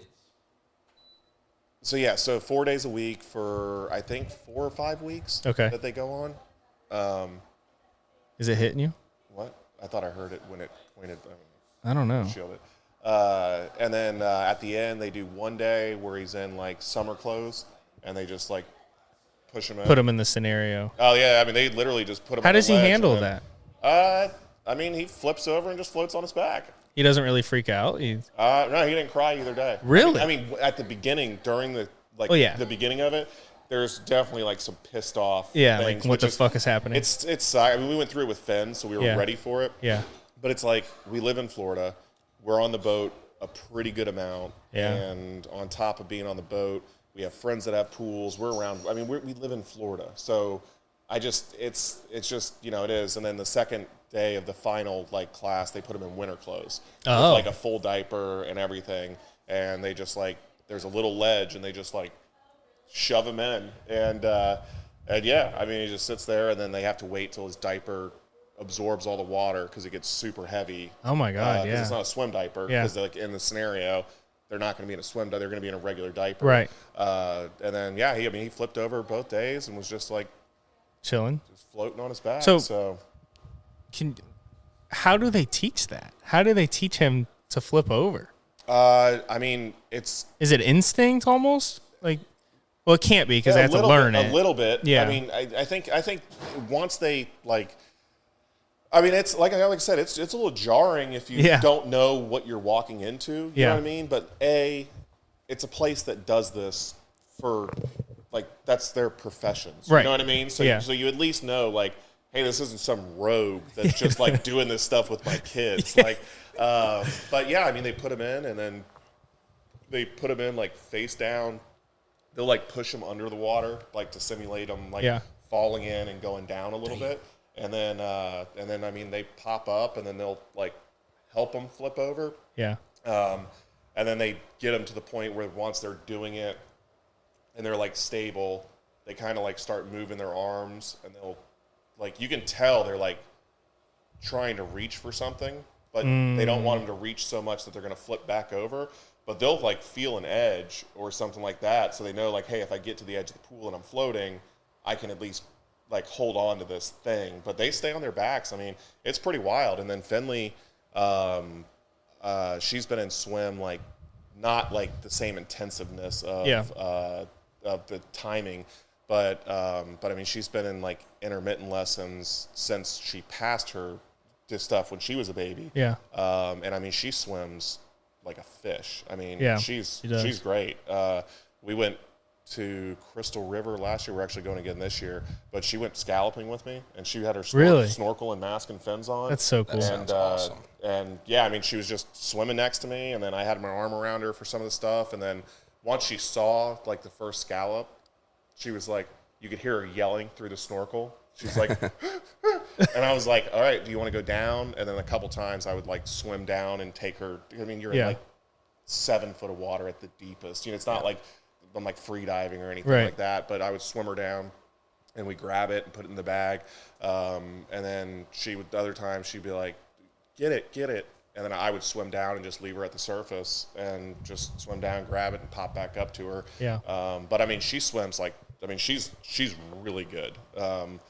So 4 days a week for, I think, 4 or 5 weeks that they go on. Is it hitting you? What? I thought I heard it when it pointed. I don't know. Shield it. And then at the end, they do one day where he's in, like, summer clothes, and they just, like, push him in. Put him in the scenario. Oh, yeah. I mean, they literally just put him How on does the he ledge handle then, that? I mean, he flips over and just floats on his back. He doesn't really freak out? No, he didn't cry either day. Really? I mean, at the beginning, during the beginning of it, there's definitely, like, some pissed off things. Like, what the fuck is happening? It's I mean, we went through it with Finn, so we were ready for it. Yeah. But it's like, we live in Florida. We're on the boat a pretty good amount. Yeah. And on top of being on the boat, we have friends that have pools. We're around. I mean, we live in Florida. So it's just, you know, it is. And then the second day of the final, like, class, they put them in winter clothes. With, like, a full diaper and everything. And they just, like, there's a little ledge, and they just, like, shove him in. And yeah, I mean, he just sits there, and then they have to wait till his diaper absorbs all the water because it gets super heavy. Oh, my God, because it's not a swim diaper. Because, like, in the scenario, they're not going to be in a swim diaper. They're going to be in a regular diaper. Right. And then, yeah, he flipped over both days and was just, like, chilling, just floating on his back. So how do they teach that? How do they teach him to flip over? I mean, is it instinct almost? Like, well, it can't be because they have to learn it. A little bit. Yeah. I mean, I think once they, like, I mean, it's like I said, it's a little jarring if you don't know what you're walking into. You know what I mean? But it's a place that does this for, like, that's their professions. Right. You know what I mean? So you at least know, like, hey, this isn't some rogue that's just like doing this stuff with my kids. Like, but yeah, I mean, they put him in, and then they put him in, like, face down. They'll, like, push him under the water, like, to simulate him, like, falling in and going down a little bit. And then, I mean, they pop up, and then they'll, like, help them flip over. Yeah. And then they get them to the point where once they're doing it and they're, like, stable, they kind of, like, start moving their arms, and they'll, like, you can tell they're, like, trying to reach for something, but they don't want them to reach so much that they're going to flip back over. But they'll like feel an edge or something like that, so they know like, hey, if I get to the edge of the pool and I'm floating, I can at least like hold on to this thing. But they stay on their backs. I mean, it's pretty wild. And then Finley, she's been in swim like not like the same intensiveness of the timing, but I mean, she's been in like intermittent lessons since she passed her this stuff when she was a baby. Yeah. And I mean, she swims like a fish. I mean, she's great. We went to Crystal River last year. We're actually going again this year, but she went scalloping with me, and she had her snorkel and mask and fins on. That's so cool. That sounds awesome. And yeah, I mean, she was just swimming next to me, and then I had my arm around her for some of the stuff. And then once she saw like the first scallop, she was like, you could hear her yelling through the snorkel. She's like, and I was like, all right, do you want to go down? And then a couple times I would like swim down and take her. I mean, you're in like 7 foot of water at the deepest. You know, it's not like I'm like free diving or anything like that, but I would swim her down and we grab it and put it in the bag. And then the other time she'd be like, get it. And then I would swim down and just leave her at the surface and just swim down, grab it and pop back up to her. Yeah. But I mean, she swims like, I mean, she's really good.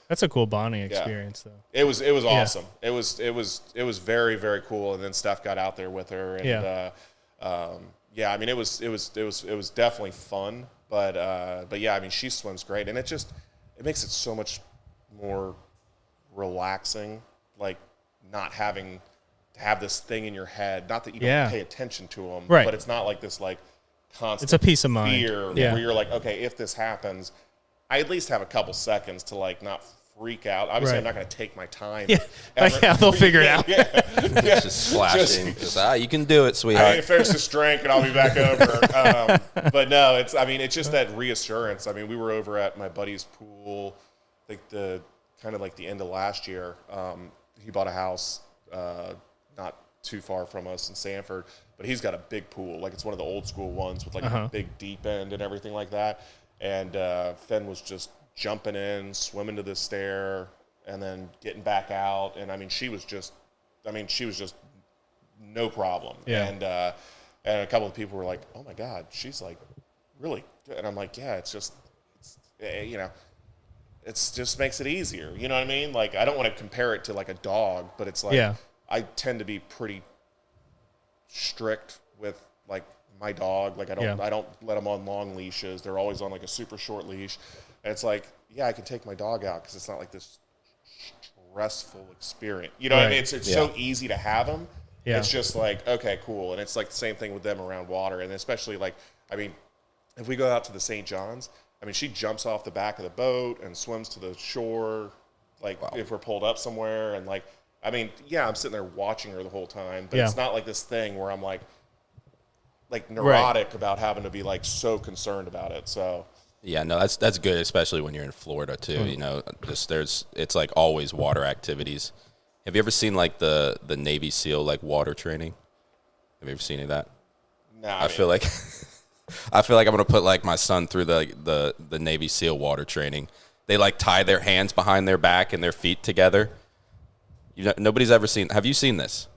That's a cool bonding experience, though. It was awesome. It was very, very cool. And then Steph got out there with her, and I mean, it was definitely fun. But yeah, I mean, she swims great, and it makes it so much more relaxing, like not having to have this thing in your head. Not that you don't pay attention to them, but it's not like this like constant. It's a peace of mind. Fear where you're like, okay, if this happens, I at least have a couple seconds to like not freak out. Obviously, I'm not going to take my time. Yeah, they'll figure it out. It's just splashing. You can do it, sweetheart. I need to finish this drink and I'll be back over. But no, it's just that reassurance. I mean, we were over at my buddy's pool, like the end of last year. He bought a house not too far from us in Sanford, but he's got a big pool. Like it's one of the old school ones with like a big deep end and everything like that. And Fenn was just jumping in, swimming to the stair, and then getting back out. And I mean, she was just no problem. Yeah. And a couple of people were like, "Oh my God, she's like really good." And I'm like, "Yeah, it's just makes it easier." You know what I mean? Like, I don't want to compare it to like a dog, but it's like I tend to be pretty strict with like my dog. Like I don't let them on long leashes. They're always on like a super short leash. And it's like, I can take my dog out because it's not like this stressful experience. You know what I mean? It's so easy to have them. Yeah. It's just like, okay, cool. And it's like the same thing with them around water. And especially like, I mean, if we go out to the St. John's, I mean, she jumps off the back of the boat and swims to the shore, like if we're pulled up somewhere. And like, I mean, I'm sitting there watching her the whole time, but it's not like this thing where I'm like neurotic about having to be like so concerned about it. So yeah, no, that's good, especially when you're in Florida too. You know, it's like always water activities. Have you ever seen like the Navy SEAL like water training? Have you ever seen any of that? No, I feel like I'm gonna put like my son through the Navy SEAL water training. They like tie their hands behind their back and their feet together. Nobody's ever seen. Have you seen this?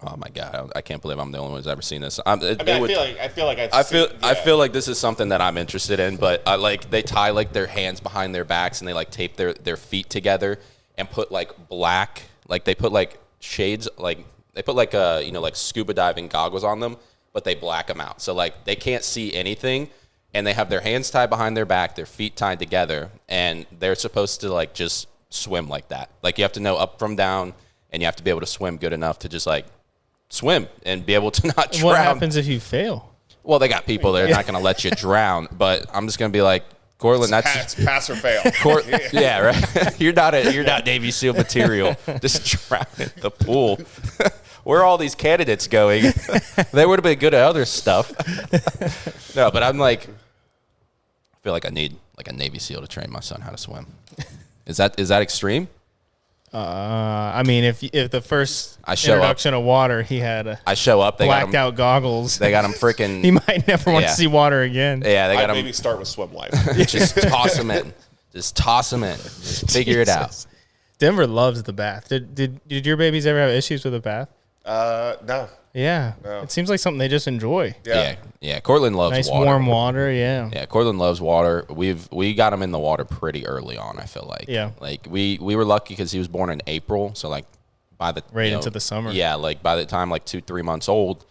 Oh my God! I can't believe I'm the only one who's ever seen this. I feel like this is something that I'm interested in, but like they tie like their hands behind their backs and they like tape their feet together and put like black, like they put like shades, like they put like like scuba diving goggles on them, but they black them out, so like they can't see anything, and they have their hands tied behind their back, their feet tied together, and they're supposed to like just swim like that. Like you have to know up from down, and you have to be able to swim good enough to just like swim and be able to not drown. What happens if you fail? Well, they got people that are not going to let you drown, but I'm just going to be like, Cortland, that's pass or fail. Yeah, right. You're not Navy SEAL material. Just drown in the pool. Where are all these candidates going? They would have been good at other stuff. No, but I'm like, I feel like I need like a Navy SEAL to train my son how to swim. Is that extreme? I mean, if the first introduction of water, he had I show up, they blacked out goggles. They got him freaking. He might never want to see water again. Yeah, they got him. Maybe start with swim life. Just toss him in. Just figure it out. Denver loves the bath. Did your babies ever have issues with a bath? No. Yeah. No. It seems like something they just enjoy. Yeah. Cortland loves Nice water. warm water, yeah. Yeah, Cortland loves water. We got him in the water pretty early on, I feel like. Yeah. Like we were lucky because he was born in April, so like by the into the summer. Yeah, like by the time like 2-3 months old,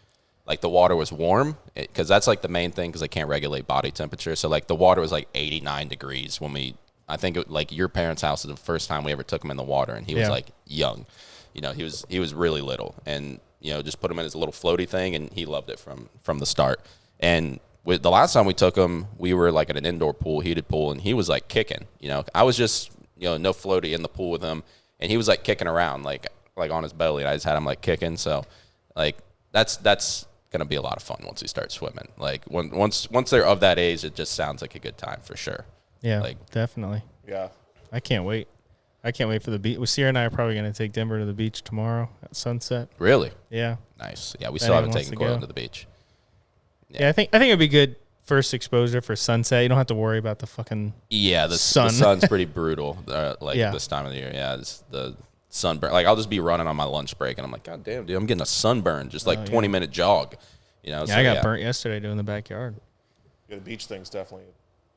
like the water was warm because that's like the main thing because they can't regulate body temperature. So like the water was like 89 degrees when I think like your parents' house is the first time we ever took him in the water, and he was like young. You know, he was really little, and just put him in his little floaty thing, and he loved it from the start. And with the last time we took him, we were like at an indoor pool, heated pool, and he was like kicking. I was just no floaty in the pool with him, and he was like kicking around like on his belly, and I just had him like kicking. So like that's gonna be a lot of fun once he starts swimming. Like once they're of that age, it just sounds like a good time for sure. Yeah, like definitely. Yeah. I can't wait. I can't wait for the beach. Well, Sierra and I are probably going to take Denver to the beach tomorrow at sunset. Really? Yeah. Nice. Yeah, we still haven't taken Cortland to the beach. Yeah, I think it'd be good first exposure for sunset. You don't have to worry about the fucking the sun's pretty brutal. This time of the year. Yeah, it's the sunburn. Like I'll just be running on my lunch break, and I'm like, God damn, dude, I'm getting a sunburn. Just like 20-minute jog. Yeah, I got burnt yesterday doing the backyard. Yeah, the beach thing's definitely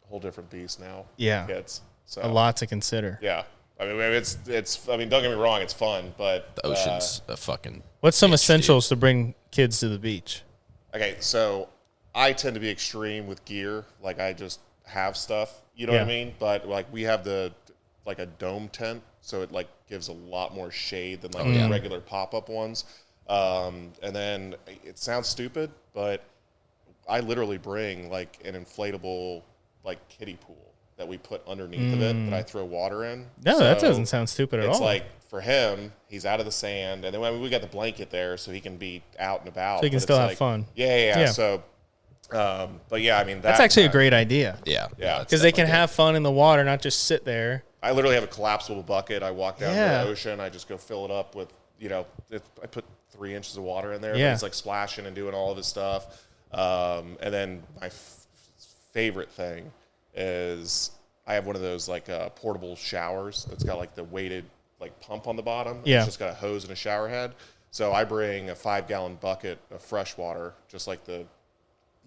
a whole different beast now. Yeah, kids. So a lot to consider. Yeah. I mean, it's. I mean, don't get me wrong, it's fun, but the ocean's a fucking. What's some essentials to bring kids to the beach? Okay, so I tend to be extreme with gear. Like I just have stuff, you know what I mean? But like we have a dome tent, so it like gives a lot more shade than like the regular pop-up ones. And then it sounds stupid, but I literally bring like an inflatable like kiddie pool that we put underneath of it that I throw water in. No, that doesn't sound stupid at all. It's like for him, he's out of the sand, and then we got the blanket there so he can be out and about. So he can still have fun. Yeah. So, but yeah, I mean that's actually a great idea. Yeah. Because they can have fun in the water, not just sit there. I literally have a collapsible bucket. I walk down to the ocean. I just go fill it up with I put 3 inches of water in there. Yeah. He's like splashing and doing all of his stuff. And then my favorite thing is I have one of those like portable showers that's got like the weighted like pump on the bottom. Yeah. It's just got a hose and a shower head. So I bring a 5-gallon bucket of fresh water, just like the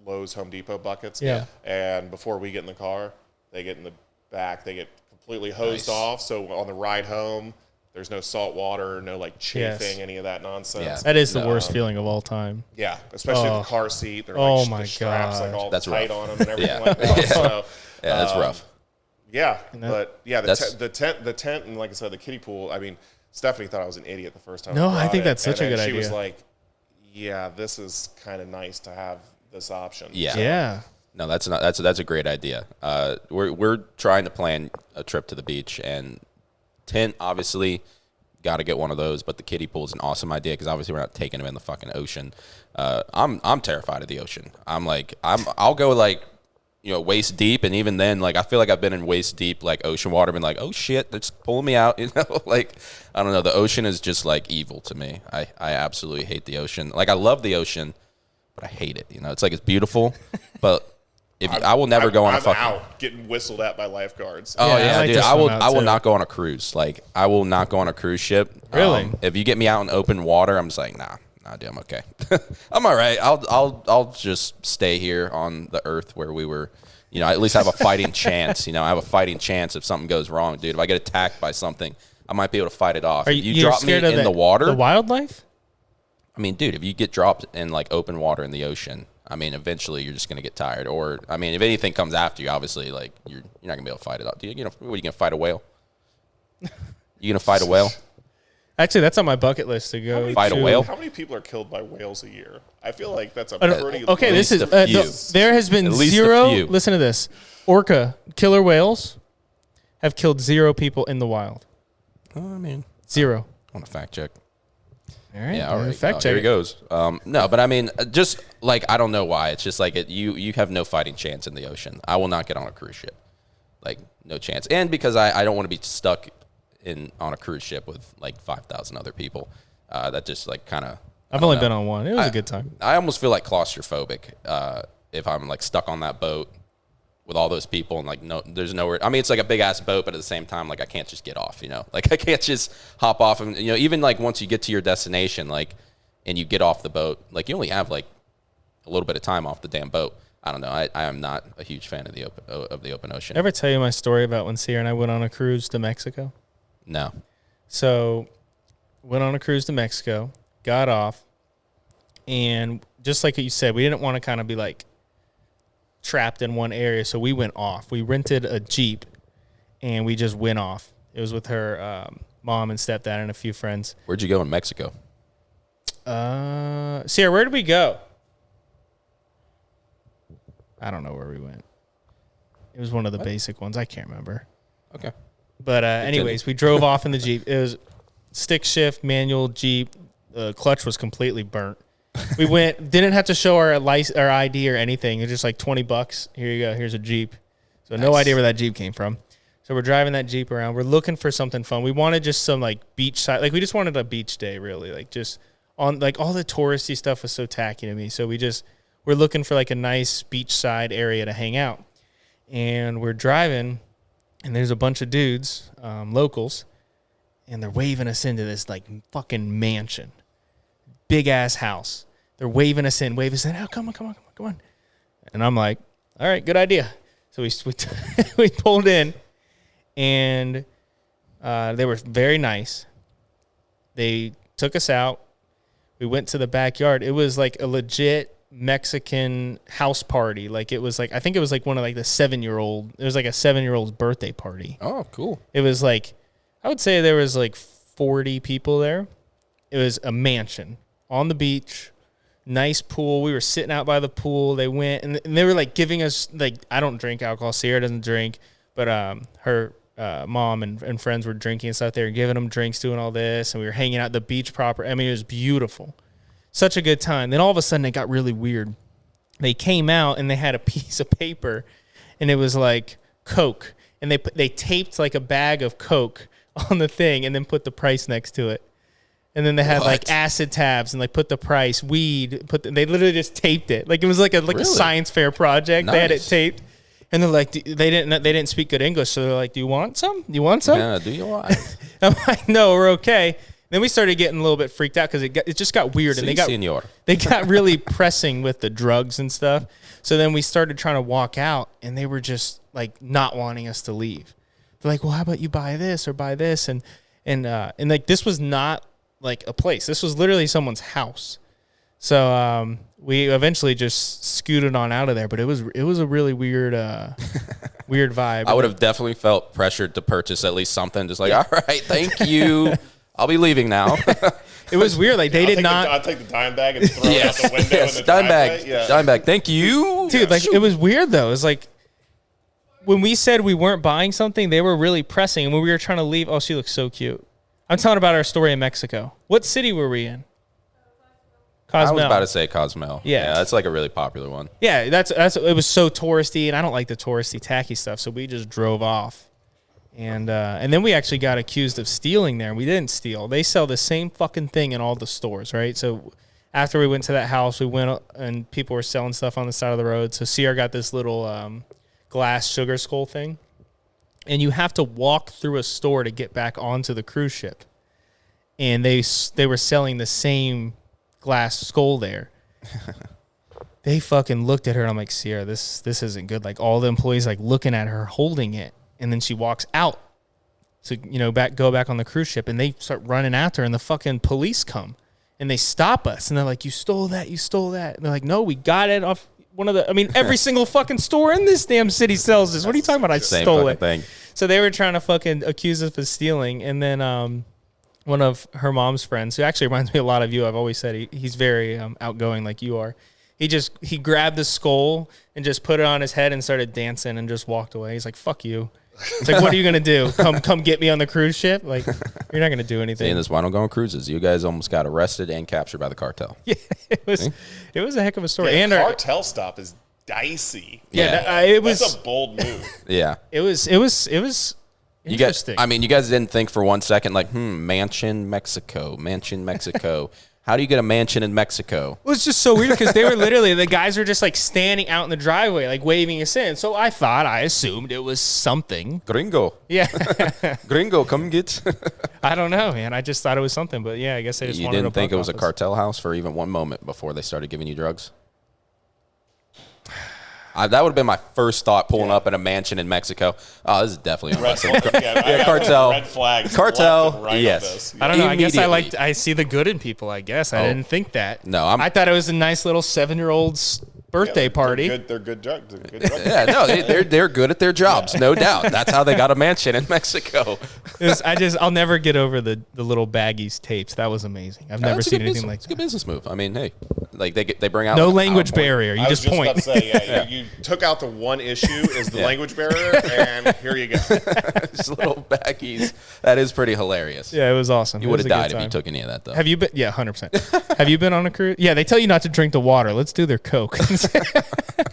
Lowe's Home Depot buckets. Yeah. And before we get in the car, they get in the back, they get completely hosed off. So on the ride home, there's no salt water, no like chafing, any of that nonsense. Yeah. That is the worst feeling of all time. Yeah, especially the car seat. They're like my the straps like all That's tight rough. on them and everything like that. So, Yeah, that's rough. yeah, but yeah, the tent, and like I said, the kiddie pool. I mean, Stephanie thought I was an idiot the first time. No, I I think brought that's it, such a and good then idea. She was like, "Yeah, this is kind of nice to have this option." Yeah. No, that's a great idea. We're trying to plan a trip to the beach, and tent obviously got to get one of those. But the kiddie pool is an awesome idea because obviously we're not taking them in the fucking ocean. I'm terrified of the ocean. I'll go like waist deep, and even then, like I feel like I've been in waist deep like ocean water, been like, oh shit, that's pulling me out. Like I don't know. The ocean is just like evil to me. I absolutely hate the ocean. Like I love the ocean, but I hate it. It's like it's beautiful, but. I will never go on a fucking out getting whistled at by lifeguards. Oh Yeah, I like dude. to I will swim out, too. not go on a cruise. Like I will not go on a cruise ship. Really? If you get me out in open water, I'm just like, nah, dude, I'm okay. I'm all right. I'll just stay here on the earth where we were, at least have a fighting chance. I have a fighting chance if something goes wrong, dude. If I get attacked by something, I might be able to fight it off. Are If you you're drop me scared of in the water, the wildlife? I mean, dude, if you get dropped in like open water in the ocean, I mean, eventually you're just gonna get tired. Or, I mean, if anything comes after you, obviously, like you're not gonna be able to fight it out. What are you gonna fight a whale? You gonna fight a whale? Actually, that's on my bucket list to go Fight a to. whale? How many people are killed by whales a year? I feel like that's a pretty. Okay, this is a few. there has been At least a zero. few. Listen to this: orca killer whales have killed 0 people in the wild. I mean, 0. I want to fact check. All right, Yeah, all right. fact check. Here he goes. No, but I mean, just like I don't know why. It's just like you have no fighting chance in the ocean. I will not get on a cruise ship. Like no chance. And because I don't want to be stuck on a cruise ship with like 5,000 other people. That just like kind of. I've only been on one. It was a good time. I almost feel like claustrophobic if I'm like stuck on that boat with all those people and like there's nowhere. I mean, it's like a big ass boat, but at the same time, like I can't just get off. Like I can't just hop off and even like once you get to your destination, like and you get off the boat, like you only have like a little bit of time off the damn boat. I don't know. I am not a huge fan of the open ocean. Ever tell you my story about when Sierra and I went on a cruise to Mexico? No. So, went on a cruise to Mexico, got off, and just like you said, we didn't want to kind of be like trapped in one area, so we went off. We rented a Jeep, and we just went off. It was with her mom and stepdad and a few friends. Where'd you go in Mexico? Sierra, where did we go? I don't know where we went. It was one of the basic ones. I can't remember. Okay. But anyways, we drove off in the Jeep. It was stick shift, manual Jeep. The clutch was completely burnt. We didn't have to show our ID or anything. It was just like $20. Here you go. Here's a Jeep. So no idea where that Jeep came from. So we're driving that Jeep around. We're looking for something fun. We wanted just some like beach side. Like we just wanted a beach day, really. Like just on like all the touristy stuff was so tacky to me. So we're looking for like a nice beachside area to hang out. And we're driving, and there's a bunch of dudes, locals, and they're waving us into this like fucking mansion. Big ass house. They're waving us in. Oh, come on. And I'm like, all right, good idea. So we pulled in, and they were very nice. They took us out. We went to the backyard. It was like a legit Mexican house party. Like it was like, I think it was like one of like the 7-year-old. It was like a 7-year-old's birthday party. Oh, cool. It was like, I would say there was like 40 people there. It was a mansion on the beach, nice pool. We were sitting out by the pool. They went and they were like giving us like, I don't drink alcohol. Sierra doesn't drink, but her mom and friends were drinking and stuff. They were giving them drinks, doing all this, and we were hanging out at the beach proper. I mean, it was beautiful. Such a good time. Then all of a sudden it got really weird. They came out and they had a piece of paper, and it was like Coke, and they taped like a bag of Coke on the thing and then put the price next to it. And then they had like acid tabs and like put the price, weed, they literally just taped it. Like it was like a science fair project. Nice. They had it taped. And they're like, they didn't speak good English, so they're like, "Do you want some? Yeah, do you want?" I'm like, "No, we're okay." Then we started getting a little bit freaked out because it just got weird, and they got really pressing with the drugs and stuff. So then we started trying to walk out, and they were just like not wanting us to leave. They're like, "Well, how about you buy this or buy this?" And like this was not like a place. This was literally someone's house. So we eventually just scooted on out of there, but it was a really weird weird vibe. I would have definitely felt pressured to purchase at least something. Just like, all right, thank you. I'll be leaving now. It was weird. Like I'll take the dime bag and throw it out the window. Yes, dime bag. Thank you, dude. Like it was weird though. It was like when we said we weren't buying something, they were really pressing. And when we were trying to leave, oh, she looks so cute. I'm telling about our story in Mexico. What city were we in? Cozumel. I was about to say Cozumel. Yeah, that's like a really popular one. Yeah, that's it was so touristy, and I don't like the touristy tacky stuff, so we just drove off. And then we actually got accused of stealing there. We didn't steal. They sell the same fucking thing in all the stores, right? So after we went to that house, we went and people were selling stuff on the side of the road. So Sierra got this little glass sugar skull thing. And you have to walk through a store to get back onto the cruise ship. And they were selling the same glass skull there. They fucking looked at her, and I'm like, Sierra, this isn't good. Like all the employees like looking at her holding it. And then she walks out to, go back on the cruise ship, and they start running after her, and the fucking police come and they stop us, and they're like, you stole that. And they're like, no, we got it off every single fucking store in this damn city sells this. What are you talking about? I stole it. Thing. So they were trying to fucking accuse us of stealing. And then one of her mom's friends, who actually reminds me a lot of you, I've always said he's very outgoing like you are. He grabbed the skull and just put it on his head and started dancing and just walked away. He's like, fuck you. It's like, what are you going to do? Come get me on the cruise ship? Like, you're not going to do anything. Saying this, why don't go on cruises? You guys almost got arrested and captured by the cartel. Yeah, it was a heck of a story. Yeah, and the cartel stop is dicey. Yeah, it was. That's a bold move. Yeah. It was interesting. You guys didn't think for one second, like, Mansion, Mexico. How do you get a mansion in Mexico? It was just so weird because they were literally, the guys were just like standing out in the driveway, like waving us in. So I assumed it was something. Gringo. Yeah. Gringo, come get. I don't know, man. I just thought it was something. But yeah, I guess they just You wanted didn't think it was a office. cartel house for even one moment before they started giving you drugs? That would have been my first thought pulling up in a mansion in Mexico. Oh, this is definitely Red, unless yeah, cartel. Red flags. Cartel, left and right yes. on this. I don't know. I guess Immediately. I see the good in people, I guess. I didn't think that. No, I thought it was a nice little 7-year-old's birthday party. They're good drugs. They're good drugs. Yeah, no, they're good at their jobs, no doubt. That's how they got a mansion in Mexico. I'll never get over the little baggies tapes. That was amazing. I've never seen anything like It's a good that. business move. I mean, hey, like they bring out No like a language PowerPoint. barrier. You I was just point. about to say, yeah, you took out the one issue is the language barrier, and here you go. Just little baggies. That is pretty hilarious. Yeah, it was awesome. You It would was have a good died if you time. took any of that, though. Have you been? Yeah, 100%. Have you been on a cruise? Yeah, they tell you not to drink the water. Let's do their Coke.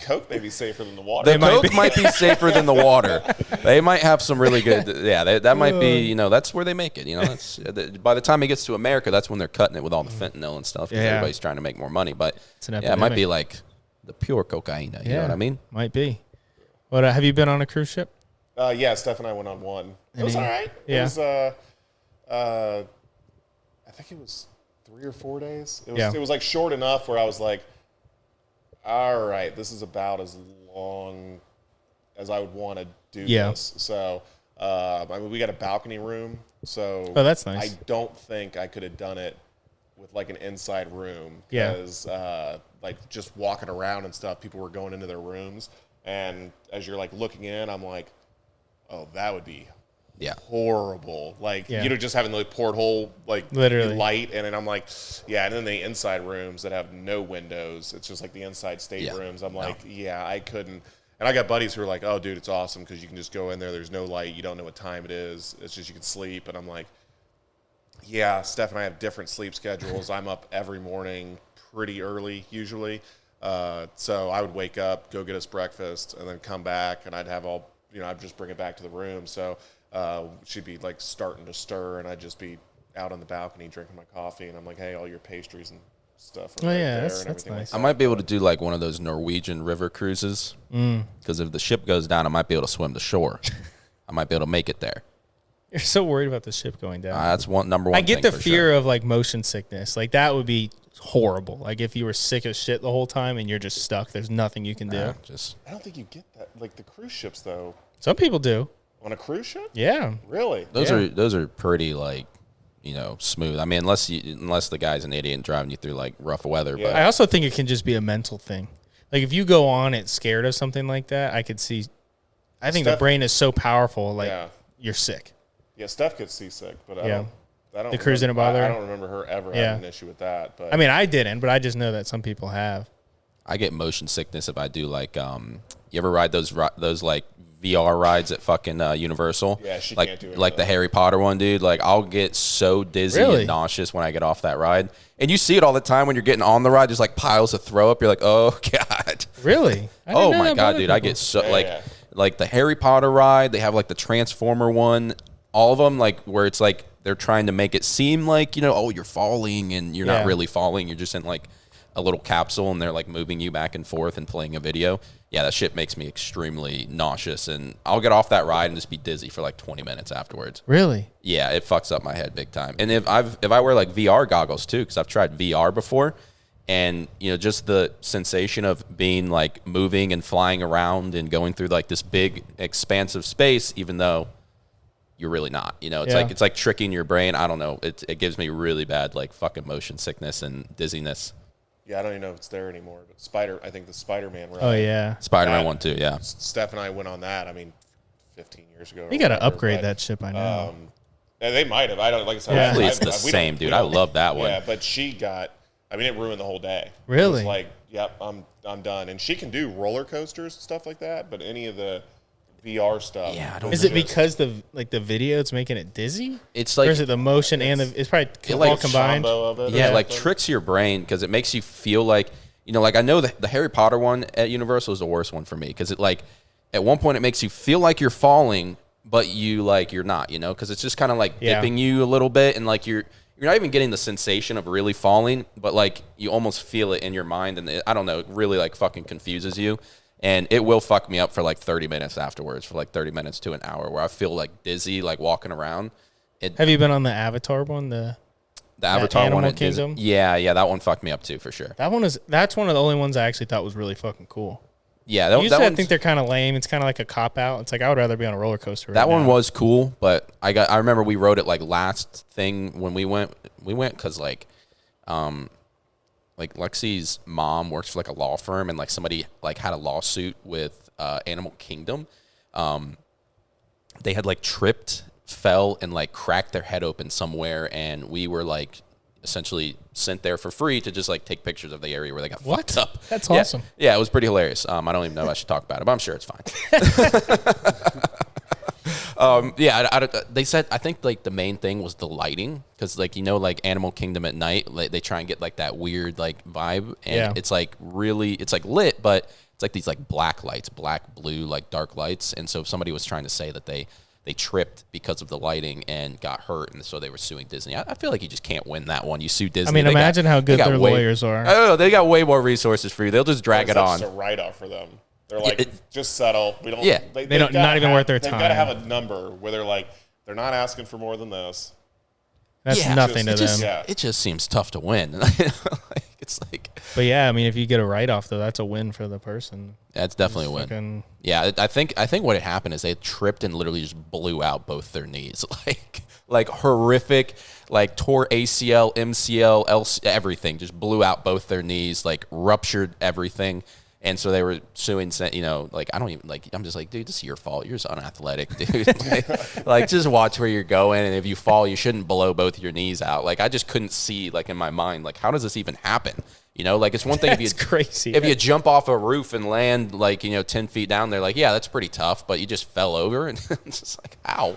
Coke may be safer than the water. The Coke might be safer than the water. They might have some really good. Yeah, that might be. That's where they make it. That's by the time it gets to America, that's when they're cutting it with all the fentanyl and stuff. Because Yeah. everybody's trying to make more money. But It's an yeah, it might epidemic. be like the pure cocaine. You know what I mean? Might be. What have you been on a cruise ship? Yeah, Steph and I went on one. It was all right. Yeah. It was, I think it was 3 or 4 days. It was like short enough where I was like, all right, this is about as long as I would want to do this. So, I mean, we got a balcony room. So Oh, that's nice. I don't think I could have done it with like an inside room. Yeah. Because like just walking around and stuff, people were going into their rooms. And as you're like looking in, I'm like, oh, that would be horrible. Like, just having the porthole, like, Literally. light. And then I'm like, yeah. And then the inside rooms that have no windows, it's just like the inside rooms. I'm like, I couldn't. And I got buddies who are like, oh, dude, it's awesome because you can just go in there. There's no light. You don't know what time it is. It's just you can sleep. And I'm like, yeah, Steph and I have different sleep schedules. I'm up every morning pretty early usually. So I would wake up, go get us breakfast, and then come back, and I'd have I'd just bring it back to the room. So she'd be like starting to stir, and I'd just be out on the balcony drinking my coffee, and I'm like, hey, all your pastries and stuff are right there that's and everything nice. I might be able to do like one of those Norwegian river cruises because if the ship goes down, I might be able to swim to shore. I might be able to make it there. You're so worried about the ship going down. That's number one. I get thing the for fear sure. of like motion sickness. Like that would be horrible. Like if you were sick as shit the whole time and you're just stuck, there's nothing you can do. I don't think you get that. Like the cruise ships, though. Some people do. On a cruise ship? Yeah. Really? Those are pretty like smooth. I mean, unless the guy's an idiot and driving you through like rough weather. Yeah. But I also think it can just be a mental thing. Like if you go on it scared of something like that, I could see. I think the Steph- brain is so powerful. Like Yeah. you're sick. Yeah, Steph gets seasick, but I don't. The cruise didn't bother I her? don't remember her ever Yeah. having an issue with that. But I mean, I didn't, but I just know that some people have. I get motion sickness if I do like you ever ride those like VR rides at fucking Universal? Yeah, she like, can't do it. Like the Harry Potter one, dude. Like I'll get so dizzy Really? and nauseous when I get off that ride. And you see it all the time when you're getting on the ride. There's like piles of throw up. You're like, oh god. Really? I didn't Oh know my that god, bothered dude! I people. get so Yeah. like the Harry Potter ride. They have like the Transformer one. All of them like where it's like they're trying to make it seem like oh you're falling and you're not Yeah. really falling. You're just in like a little capsule and they're like moving you back and forth and playing a video. Yeah, that shit makes me extremely nauseous and I'll get off that ride and just be dizzy for like 20 minutes afterwards. Really? Yeah, it fucks up my head big time. And if I wear like VR goggles too, because I've tried VR before, and just the sensation of being like moving and flying around and going through like this big expansive space, even though you're really not. It's like tricking your brain. I don't know. It gives me really bad like fucking motion sickness and dizziness. yeah, I don't even know if it's there anymore. But I think the Spider-Man ride. Oh yeah. Spider-Man That- one too. Yeah. Steph and I went on that. I mean, 15 years ago. You got to upgrade that ship. I know. Yeah, they might have. I don't like I said. Yeah. Hopefully it's the we same, don't- dude. we I don't- love that one. Yeah, but she got. I mean, it ruined the whole day. Really? It was like, yep, I'm done. And she can do roller coasters and stuff like that, but any of the VR stuff. Yeah, I don't Is it because the video it's making it dizzy? It's Or like is it the motion and it's probably like all combined? combo of it or yeah, like something? tricks your brain because it makes you feel like like I know the Harry Potter one at Universal is the worst one for me because it like at one point it makes you feel like you're falling, but you're not, because it's just kind of like Yeah. dipping you a little bit and like you're you're not even getting the sensation of really falling, but like you almost feel it in your mind, and I don't know, it really like fucking confuses you, and it will fuck me up for like 30 minutes afterwards, for like 30 minutes to an hour, where I feel like dizzy, like walking around. Have you been on the Avatar one? The Avatar one at Kingdom? Disney? Yeah, that one fucked me up too, for sure. That's one of the only ones I actually thought was really fucking cool. Yeah, Usually I think they're kind of lame. It's kind of like a cop out. It's like I would rather be on a roller coaster. That one was cool, but I remember we rode it like last thing when we went because like Lexi's mom works for like a law firm, and like somebody like had a lawsuit with Animal Kingdom. They had like tripped, fell, and like cracked their head open somewhere, and we were like essentially sent there for free to just like take pictures of the area where they got fucked up. That's awesome. Yeah, it was pretty hilarious. I don't even know if I should talk about it, but I'm sure it's fine. They said, I think like the main thing was the lighting, because like, like Animal Kingdom at night, like, they try and get like that weird like vibe, and it's like really, it's like lit, but it's like these like black lights, black, blue, like dark lights. And so somebody was trying to say that they tripped because of the lighting and got hurt, and so they were suing Disney. I feel like you just can't win that one. You sue Disney. I mean, imagine how good their lawyers are. I don't know. They got way more resources for you. They'll just drag it on. It's a write-off for them. They're like, just settle. We don't. Yeah. They don't. Not even worth their time. They've got to have a number where they're like, they're not asking for more than this. That's nothing to them. Yeah. It just seems tough to win. It's like. But yeah, I mean, if you get a write-off though, that's a win for the person. That's definitely a win. Yeah, I think what had happened is they tripped and literally just blew out both their knees, like horrific, like tore ACL, MCL, everything, just blew out both their knees, like ruptured everything. And so they were suing, like, I don't even, like, I'm just like, dude, this is your fault. You're just unathletic, dude. like, just watch where you're going. And if you fall, you shouldn't blow both your knees out. Like, I just couldn't see, like, in my mind, like, how does this even happen? Like, it's one thing if you crazy. If you jump off a roof and land, like, 10 feet down there, like, yeah, that's pretty tough. But you just fell over, and it's just like, ow.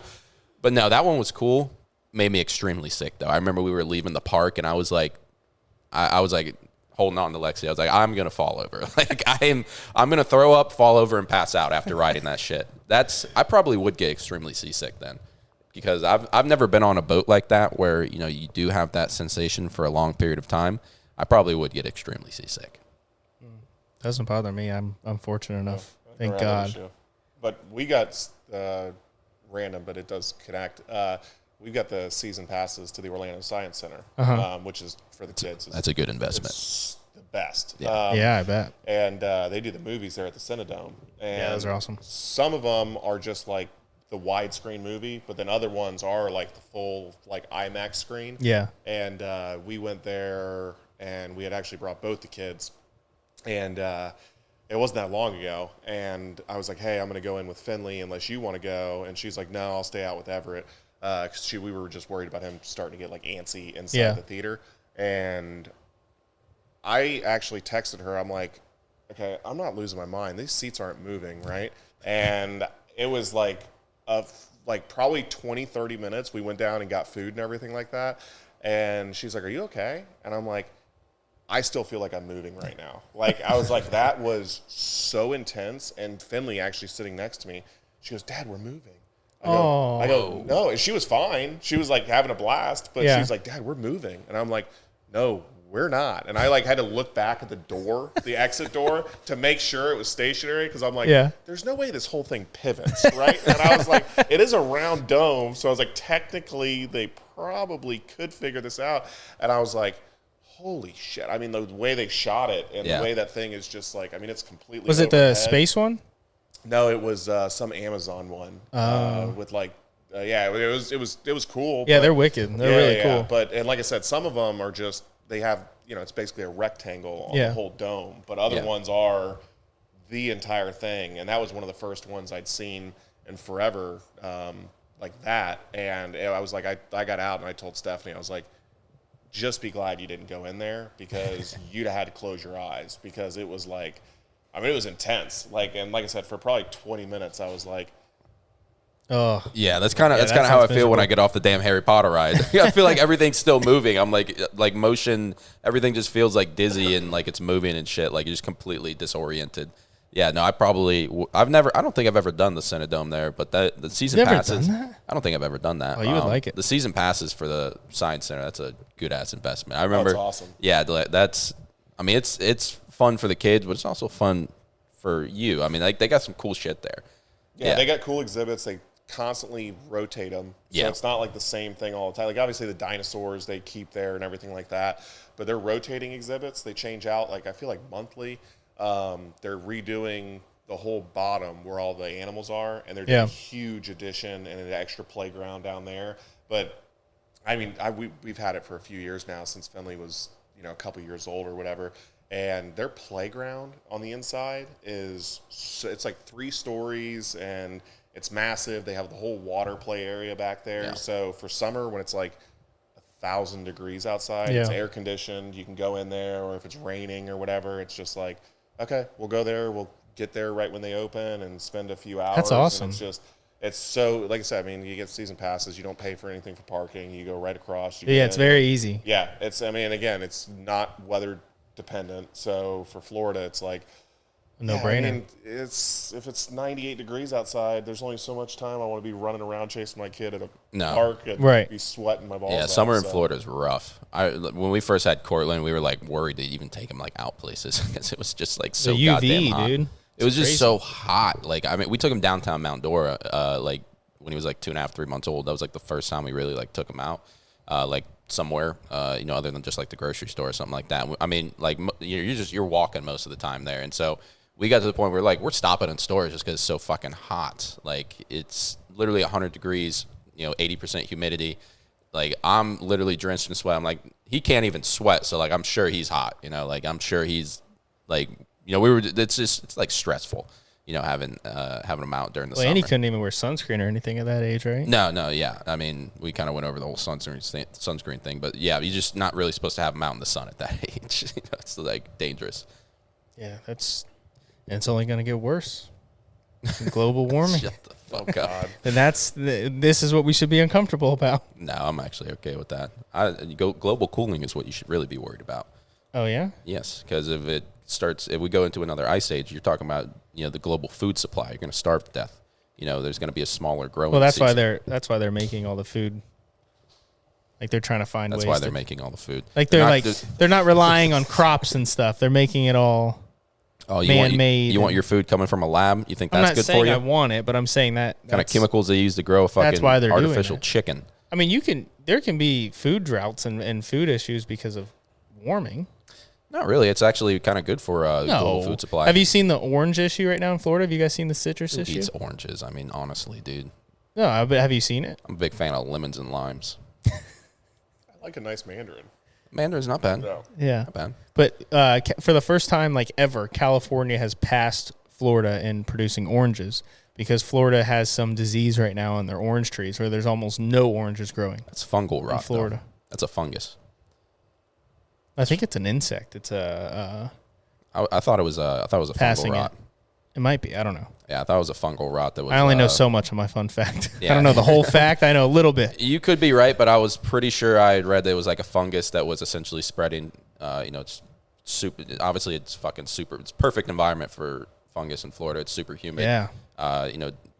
But no, that one was cool. Made me extremely sick, though. I remember we were leaving the park, and I was like, I was like, holding on to Lexi. I was like, I'm going to fall over. Like, I'm going to throw up, fall over, and pass out after riding that shit. I probably would get extremely seasick then, because I've never been on a boat like that where, you do have that sensation for a long period of time. I probably would get extremely seasick. Doesn't bother me. I'm fortunate enough. Thank God. But we got random, but it does connect. We've got the season passes to the Orlando Science Center, which is for the kids. That's a good investment. It's the best. Yeah, I bet. And they do the movies there at the Cinedome. And those are awesome. Some of them are just like the widescreen movie, but then other ones are like the full like IMAX screen. Yeah. And we went there, and we had actually brought both the kids, and it wasn't that long ago. And I was like, hey, I'm going to go in with Finley unless you want to go. And she's like, no, I'll stay out with Everett. Because we were just worried about him starting to get like antsy inside the theater. And I actually texted her. I'm like, okay, I'm not losing my mind. These seats aren't moving, right? And it was like probably 20, 30 minutes. We went down and got food and everything like that. And she's like, are you okay? And I'm like, I still feel like I'm moving right now. Like, I was like, that was so intense. And Finley actually sitting next to me, she goes, Dad, we're moving. I go, no. And she was fine. She was like having a blast, but she's like, Dad, we're moving. And I'm like, no, we're not. And I like had to look back at the door, the exit door, to make sure it was stationary, because I'm like, there's no way this whole thing pivots, right? And I was like, it is a round dome. So I was like, technically, they probably could figure this out. And I was like, holy shit. I mean, the way they shot it and the way that thing is just like, I mean, it's completely Was it the space one? No, it was some Amazon one with like, it was cool. Yeah, they're wicked. They're really cool. But and like I said, some of them are just they have it's basically a rectangle on the whole dome, but other ones are the entire thing. And that was one of the first ones I'd seen in forever, like that. And I was like, I got out and I told Stephanie, I was like, just be glad you didn't go in there, because you'd have had to close your eyes, because it was like, I mean, it was intense. Like, and like I said, for probably 20 minutes, I was like, oh, yeah, that's kind of how I feel when I get off the damn Harry Potter ride. I feel like everything's still moving. I'm like motion, everything just feels like dizzy and like it's moving and shit. Like you're just completely disoriented. Yeah, no, I don't think I've ever done the Cinedome there, but the season Never passes. done that? I don't think I've ever done that. Oh, you would like it. The season passes for the Science Center. That's a good ass investment. I remember. That's awesome. Yeah, it's fun for the kids, but it's also fun for you. I mean, like they got some cool shit there. Yeah, they got cool exhibits. They constantly rotate them. So it's not like the same thing all the time. Like obviously the dinosaurs they keep there and everything like that, but they're rotating exhibits. They change out like I feel like monthly. They're redoing the whole bottom where all the animals are, and they're doing a huge addition and an extra playground down there. But I mean, we've had it for a few years now since Finley was a couple years old or whatever. And their playground on the inside it's like 3 stories and it's massive. They have the whole water play area back there. Yeah. So for summer when it's like 1,000 degrees outside, it's air conditioned. You can go in there, or if it's raining or whatever, it's just like, okay, we'll go there. We'll get there right when they open and spend a few hours. That's awesome. And it's so, like I said, I mean, you get season passes. You don't pay for anything for parking. You go right across. It's very easy. Yeah. Again, it's not weather dependent. So for Florida, it's like no-brainer. I mean, if it's 98 degrees outside, there's only so much time I want to be running around chasing my kid at a park and be sweating my balls out. Summer in Florida is rough. When we first had Cortland, we were like worried to even take him like out places because it was just like so goddamn hot. Dude. It was just so hot. Like I mean, we took him downtown Mount Dora, like when he was like 2.5, 3 months old. That was like the first time we really like took him out, like somewhere, other than just like the grocery store or something like that. I mean, like you're walking most of the time there, and so. We got to the point where we're stopping in stores just because it's so fucking hot. Like it's literally 100 degrees, 80% humidity. Like I'm literally drenched in sweat. I'm like, he can't even sweat. So like, I'm sure he's hot, like, I'm sure he's like, it's like stressful, having him out during the summer. And he couldn't even wear sunscreen or anything at that age, right? No. Yeah. I mean, we kind of went over the whole sunscreen thing, but yeah, you're just not really supposed to have him out in the sun at that age. It's like dangerous. Yeah. It's only going to get worse. Global warming. Shut the fuck up. And this is what we should be uncomfortable about. No, I'm actually okay with that. Global cooling is what you should really be worried about. Oh, yeah? Yes, because if we go into another ice age, you're talking about, the global food supply. You're going to starve to death. There's going to be a smaller growing Well, that's season. why they're making all the food. Like they're trying to find ways. That's why they're making all the food. Like they're not relying on crops and stuff. They're making it all man-made. You want your food coming from a lab? You think that's good for you? I'm not saying I want it, but I'm saying that kind of chemicals they use to grow a fucking artificial chicken. I mean, there can be food droughts and food issues because of warming. Not really. It's actually kind of good for global food supply. Have you seen the orange issue right now in Florida? Have you guys seen the citrus issue? Who eats oranges? I mean, honestly, dude. No, but have you seen it? I'm a big fan of lemons and limes. I like a nice mandarin. Mandarin's not bad. No. Yeah. Not bad. But for the first time, like ever, California has passed Florida in producing oranges because Florida has some disease right now on their orange trees where there's almost no oranges growing. That's fungal rot. In Florida. Though. That's a fungus. I think it's an insect. It's a. I thought it was a fungal rot. It might be. I don't know. Yeah, I thought it was a fungal rot that was. I only know so much of my fun fact. Yeah. I don't know the whole fact. I know a little bit. You could be right, but I was pretty sure I had read that it was like a fungus that was essentially spreading. It's super. Obviously, it's fucking super. It's perfect environment for fungus in Florida. It's super humid. Yeah.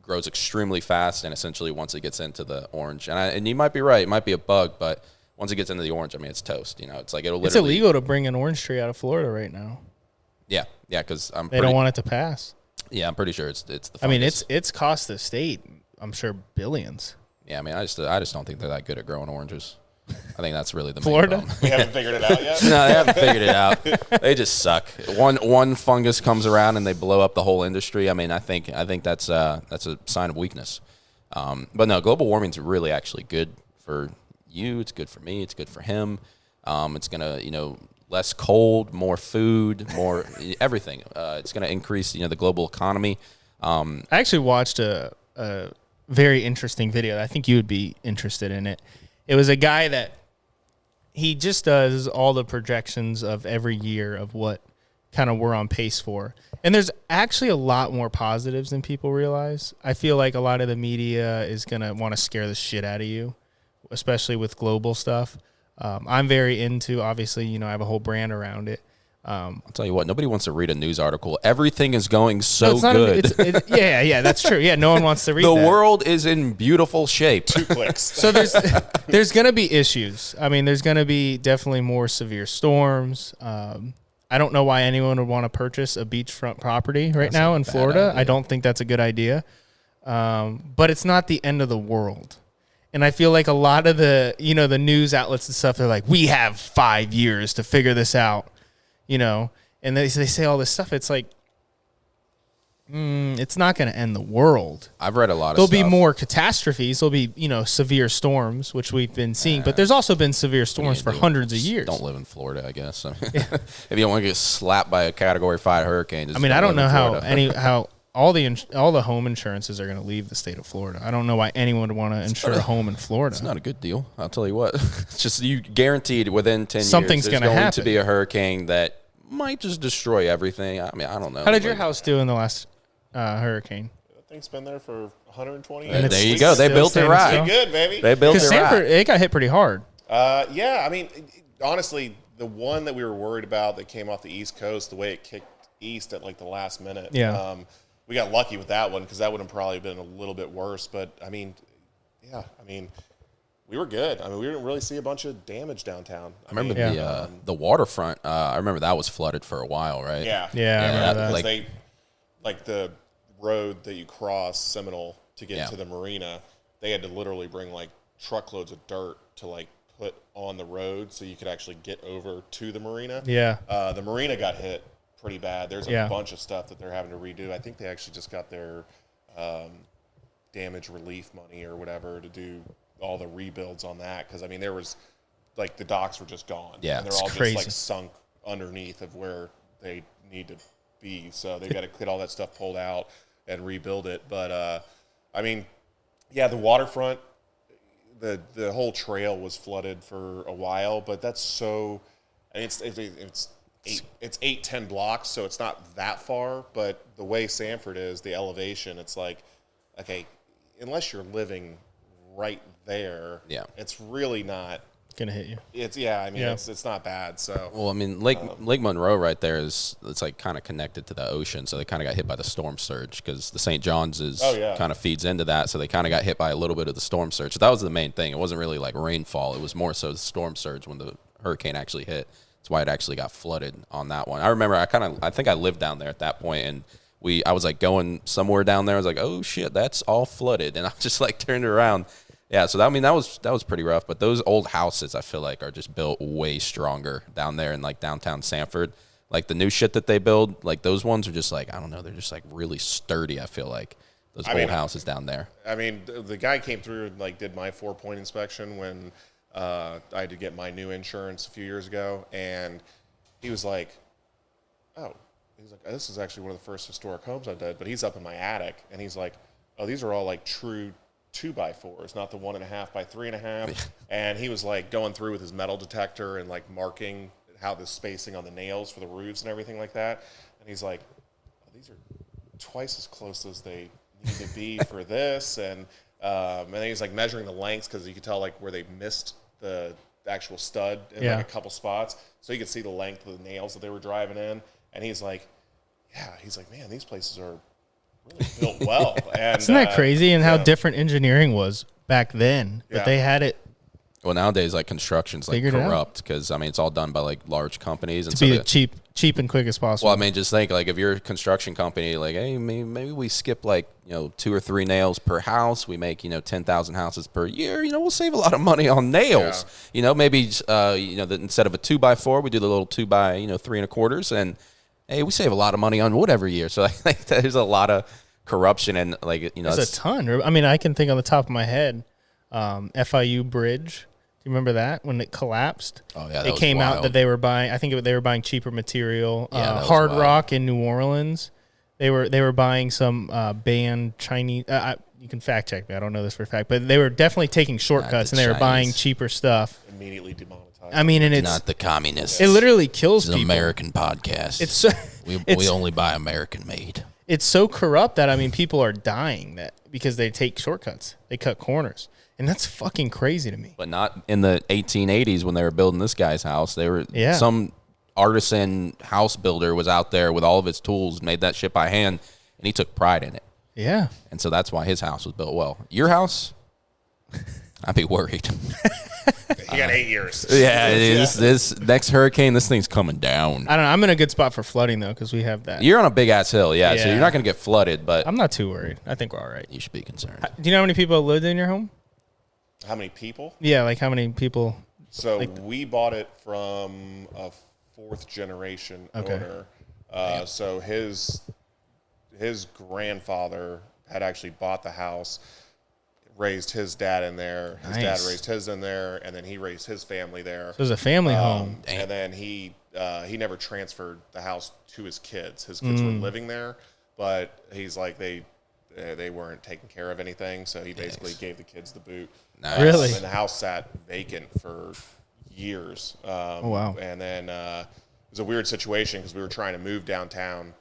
Grows extremely fast, and essentially once it gets into the orange, and you might be right. It might be a bug, but once it gets into the orange, I mean, it's toast. It's like it'll. Literally, it's illegal to bring an orange tree out of Florida right now. Yeah, because they don't want it to pass. Yeah, I'm pretty sure it's the fungus. I mean, it's cost the state, I'm sure, billions. Yeah, I mean, I just don't think they're that good at growing oranges. I think that's really the Florida. main problem. We haven't figured it out yet. No, they haven't figured it out. They just suck. One fungus comes around and they blow up the whole industry. I mean, I think that's a sign of weakness. But no, global warming is really actually good for you. It's good for me. It's good for him. It's gonna less cold, more food, more everything. It's going to increase, the global economy. I actually watched a very interesting video. I think you would be interested in it. It was a guy that he just does all the projections of every year of what kind of we're on pace for. And there's actually a lot more positives than people realize. I feel like a lot of the media is going to want to scare the shit out of you, especially with global stuff. I'm very into, obviously, I have a whole brand around it. I'll tell you what, nobody wants to read a news article. Everything is going so it's not good. yeah, that's true. Yeah, no one wants to read The that. world is in beautiful shape. 2 clicks. So there's going to be issues. I mean, there's going to be definitely more severe storms. I don't know why anyone would want to purchase a beachfront property right now in Florida. I don't think that's a good idea. But it's not the end of the world. And I feel like a lot of the news outlets and stuff, they're like, we have 5 years to figure this out. And they say all this stuff. It's like, it's not going to end the world. I've read a lot of There'll stuff. be more catastrophes. There'll be, severe storms, which we've been seeing. But there's also been severe storms for hundreds of years. Don't live in Florida, I guess. I mean, if you don't want to get slapped by a Category 5 hurricane. I don't know how all the home insurances are going to leave the state of Florida. I don't know why anyone would want to insure a home in Florida. It's not a good deal. I'll tell you what. It's just you guaranteed within 10 Something's years there's gonna going happen. to be a hurricicane that might just destroy everything. I mean, I don't know. How did your house do in the last hurricane? That thing's been there for 120 And years. There you go. They still built it standing right. still? Good, baby. They built it Because right. Sanford, it got hit pretty hard. Yeah, I mean, honestly, the one that we were worried about that came off the East Coast, the way it kicked east at like the last minute. Yeah. We got lucky with that one because that would have probably been a little bit worse. But I mean, we were good. I mean, we didn't really see a bunch of damage downtown. I remember Yeah. the waterfront. I remember that was flooded for a while, right? Yeah. Yeah, I remember that. Because they, like the road that you cross Seminole to get to the marina, they had to literally bring like truckloads of dirt to like put on the road so you could actually get over to the marina. Yeah. The marina got hit pretty bad. There's a Yeah. bunch of stuff that they're having to redo. I think they actually just got their damage relief money or whatever to do all the rebuilds on that. Because, I mean, there was, like, the docks were just gone. Yeah, And they're it's all crazy. just, like, sunk underneath of where they need to be. So they've got to get all that stuff pulled out and rebuild it. But, I mean, yeah, the waterfront, the whole trail was flooded for a while. But that's so, I mean, it's 10 blocks, so it's not that far. But the way Sanford is, the elevation, it's like, okay, unless you're living right there, it's really not Gonna hit you. It's not bad. So Well, I mean, Lake Monroe right there it's like kind of connected to the ocean, so they kind of got hit by the storm surge because the St. John's kind of feeds into that, so they kind of got hit by a little bit of the storm surge. So that was the main thing. It wasn't really like rainfall; it was more so the storm surge when the hurricane actually hit. That's why it actually got flooded on that one. I remember I think I lived down there at that point, and I was like going somewhere down there. I was like, oh shit, that's all flooded, and I just like turned around. Yeah, so that was pretty rough. But those old houses, I feel like, are just built way stronger down there in like downtown Sanford. Like the new shit that they build, like those ones are just like, I don't know, they're just like really sturdy. I feel like those old houses down there. I mean, the guy came through and like did my 4-point inspection when I had to get my new insurance a few years ago, and he was like, this is actually one of the first historic homes I did, but he's up in my attic, and he's like, oh, these are all like true 2x4s, not the 1.5 by 3.5. And he was like going through with his metal detector and like marking how the spacing on the nails for the roofs and everything like that. And he's like, oh, these are twice as close as they need to be for this. And then he's like measuring the lengths because you could tell like where they missed the actual stud in like a couple spots, so you could see the length of the nails that they were driving in. And he's like, man, these places are really built well. And Isn't that crazy? And how different engineering was back then, but they had it Well, nowadays, like construction's like Figured it out. corrupt because I mean it's all done by like large companies and to so be the- the cheap and quick as possible. Well, I mean, just think like if you're a construction company, like hey, maybe we skip like 2 or 3 nails per house. We make 10,000 houses per year. We'll save a lot of money on nails. Maybe that instead of a 2x4, we do the little 2 by 3 1/4, and hey, we save a lot of money on wood every year. So I think there's a lot of corruption and like There's a ton. I mean, I can think on the top of my head, FIU Bridge. Do you remember that when it collapsed? Oh yeah, that it was came out wild. that they were buying. I think they were buying cheaper material. Yeah, that was Hard wild. Rock in New Orleans. They were buying some banned Chinese. You can fact check me. I don't know this for a fact, but they were definitely taking shortcuts and they were buying Chinese. cheaper stuff. immediately demonetized. I mean, and it's Not the communists. it literally kills It's an people. American podcast. It's so, we it's, only buy American made. it's so corrupt that I mean people are dying that because they take shortcuts. They cut corners. And that's fucking crazy to me. But not in the 1880s when they were building this guy's house. They were Yeah. some artisan house builder was out there with all of his tools, made that shit by hand, and he took pride in it. Yeah. And so that's why his house was built well. Your house, I'd be worried. You got 8 years. Yeah, this next hurricane, this thing's coming down. I don't know. I'm in a good spot for flooding, though, because we have that. You're on a big-ass hill, so Yeah. you're not going to get flooded, but I'm not too worried. I think we're all right. you should be concerned. Do you know how many people lived in your home? How many people? Yeah, like how many people? So we bought it from a 4th generation owner. So his grandfather had actually bought the house, raised his dad in there. His dad raised his in there, and then he raised his family there. So it was a family home. And then he never transferred the house to his kids. His kids were living there, but he's like they weren't taking care of anything, so he basically gave the kids the boot. Nice. Really? And the house sat vacant for years. Oh, wow. And then it was a weird situation because we were trying to move downtown.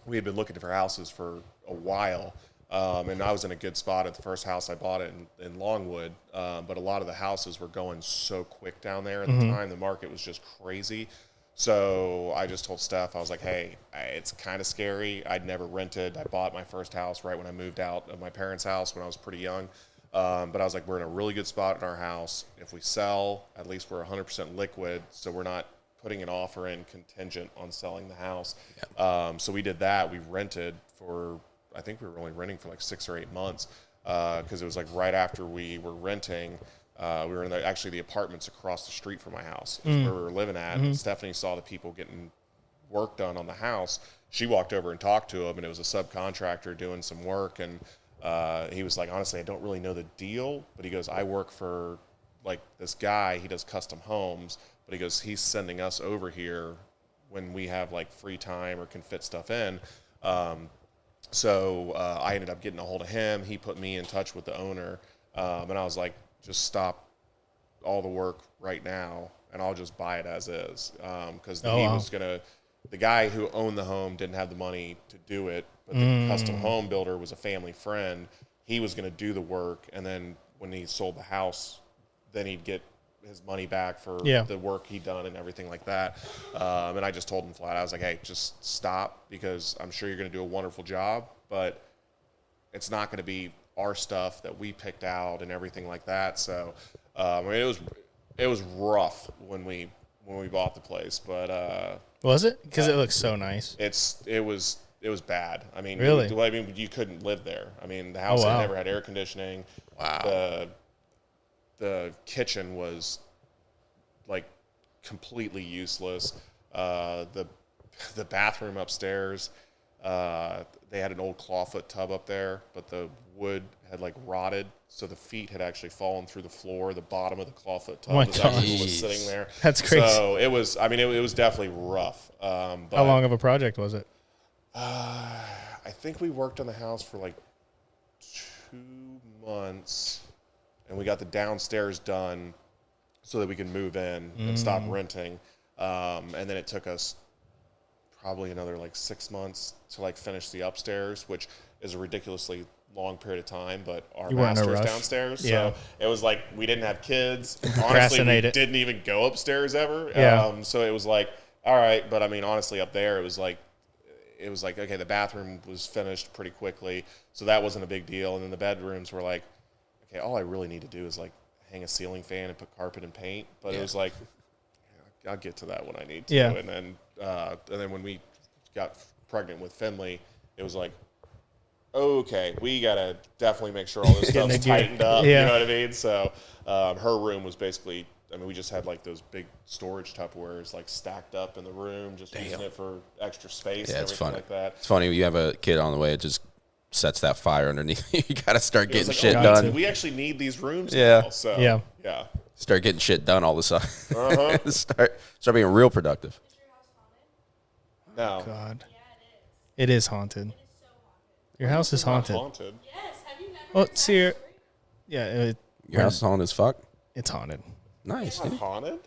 We had been looking for houses for a while, and I was in a good spot at the first house I bought it in Longwood, but a lot of the houses were going so quick down there at the time. The market was just crazy. So I just told Steph, I was like, hey, it's kind of scary. I'd never rented. I bought my first house right when I moved out of my parents' house when I was pretty young. But I was like, we're in a really good spot in our house. If we sell, at least we're 100% liquid, so we're not putting an offer in contingent on selling the house. So we did that. We rented for, I think we were only renting for like 6 or 8 months because it was like right after we were renting. We were in the apartments across the street from my house is where we were living at. And Stephanie saw the people getting work done on the house. She walked over and talked to him, and it was a subcontractor doing some work. And he was like, honestly, I don't really know the deal, but he goes, I work for like this guy. He does custom homes, but he goes, he's sending us over here when we have like free time or can fit stuff in. So I ended up getting a hold of him. He put me in touch with the owner, and I was like, just stop all the work right now, and I'll just buy it as is. Because was gonna, the guy who owned the home didn't have the money to do it, but the custom home builder was a family friend. He was gonna do the work, and then when he sold the house, then he'd get his money back for the work he'd done and everything like that. And I just told him flat, I was like, hey, just stop, because I'm sure you're gonna do a wonderful job, but it's not gonna be our stuff that we picked out and everything like that. So I mean, it was rough when we bought the place, but Was it? Because it looks so nice. it was bad. I mean, really? You couldn't live there. I mean, the house had never had air conditioning. Wow. The kitchen was like completely useless. The bathroom upstairs, they had an old clawfoot tub up there, but the wood had like rotted, so the feet had actually fallen through the floor. The bottom of the clawfoot tub was sitting there. That's crazy. So it was. I mean, it was definitely rough. But how long of a project was it? I think we worked on the house for like 2 months, and we got the downstairs done so that we could move in and stop renting. And then it took us probably another like 6 months to like finish the upstairs, which is a ridiculously long period of time, but our master's downstairs. Yeah. So it was like we didn't have kids. Honestly, we didn't even go upstairs ever. So it was like, all right, but I mean, honestly, up there, it was like, okay, the bathroom was finished pretty quickly, so that wasn't a big deal. And then the bedrooms were like, okay, all I really need to do is like hang a ceiling fan and put carpet and paint. But it was like, I'll get to that when I need to. Yeah. And then when we got pregnant with Finley, it was like, okay, we gotta definitely make sure all this stuff's tightened up. You know what I mean? So her room was basically, I mean, we just had like those big storage Tupperwares like stacked up in the room, just using it for extra space and everything like that. It's funny when you have a kid on the way, it just sets that fire underneath. You gotta start getting shit done. We actually need these rooms now. So yeah. Start getting shit done all of a sudden. Start being real productive. Is your house haunted? No. God. Yeah, it is haunted. It is so haunted. Your house is haunted. Yes. Have you never? Well, heard see, that story? Your house is haunted as fuck? It's haunted. Nice. Not haunted?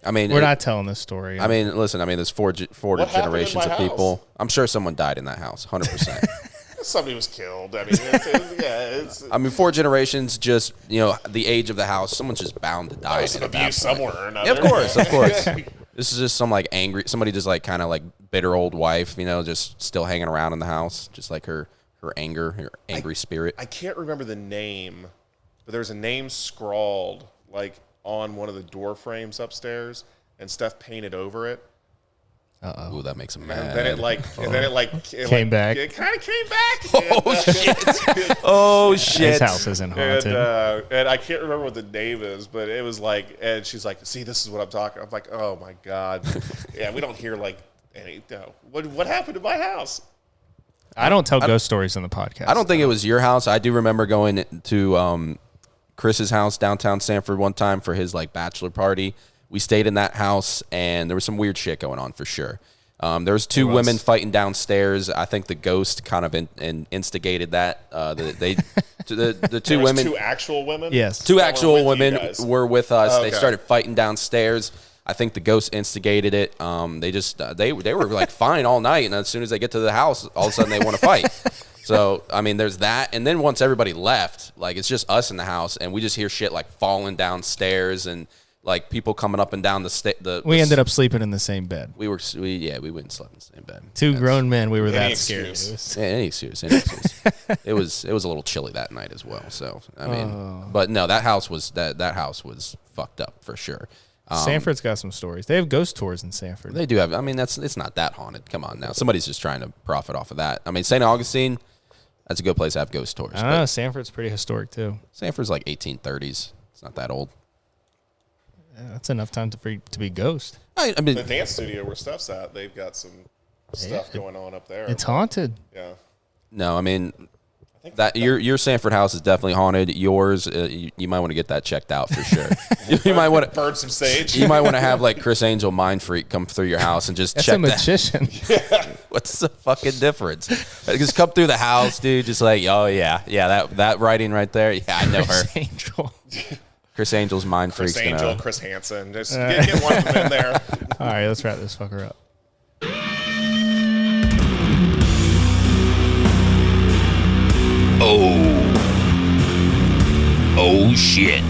I mean, we're not telling this story. I mean, listen, there's four generations of people. House? I'm sure someone died in that house, 100%. Somebody was killed. I mean, it's I mean, 4 generations, just, the age of the house, someone's just bound to die. There's some abuse somewhere or another. Yeah, of course. This is just some like angry, somebody just like kind of like bitter old wife, you know, just still hanging around in the house, just like her angry spirit. I can't remember the name, but there's a name scrawled like on one of the door frames upstairs, and Steph painted over it. Ooh, that makes him mad. And then it Came back. It kind of came back. Oh shit! Oh shit! His house isn't haunted. And I can't remember what the name is, but it was like, and she's like, "See, this is what I'm talking." I'm like, "Oh my god, yeah, we don't hear like any. No. What happened to my house?" I don't tell ghost stories on the podcast. I don't think it was your house. I do remember going to Chris's house downtown Sanford one time for his like bachelor party. We stayed in that house, and there was some weird shit going on for sure. There was two women fighting downstairs. I think the ghost kind of instigated that. The two women, two actual women. Yes, two actual women were with us. Okay. They started fighting downstairs. I think the ghost instigated it. They just they were like fine all night, and as soon as they get to the house, all of a sudden they want to fight. So I mean, there's that, and then once everybody left, like it's just us in the house, and we just hear shit like falling downstairs and like people coming up and down we ended up sleeping in the same bed. We went and slept in the same bed. Two grown men. We were that excuse. scared. Any excuse. It was a little chilly that night as well. So I mean, but no, that house was fucked up for sure. Sanford's got some stories. They have ghost tours in Sanford. They do have. I mean, it's not that haunted. Come on now, somebody's just trying to profit off of that. I mean, St. Augustine, that's a good place to have ghost tours. I don't know. Sanford's pretty historic too. Sanford's like 1830s. It's not that old. Yeah, that's enough time to be ghost. I mean, The dance studio where Steph's at, they've got some stuff going on up there. It's haunted. Yeah. no, I mean that your Sanford house is definitely haunted. Yours, you might want to get that checked out for sure. You might want to burn some sage. You might want to have like Chris Angel Mind Freak come through your house and just That's check a magician. What's the fucking difference? Just come through the house, dude. Just like, oh yeah, that writing right there. Yeah, I know her. Angel. Chris Angel's Mind Chris Freak's Angel, gonna. Chris Hansen. Just get one of them in there. All right, let's wrap this fucker up. Oh shit.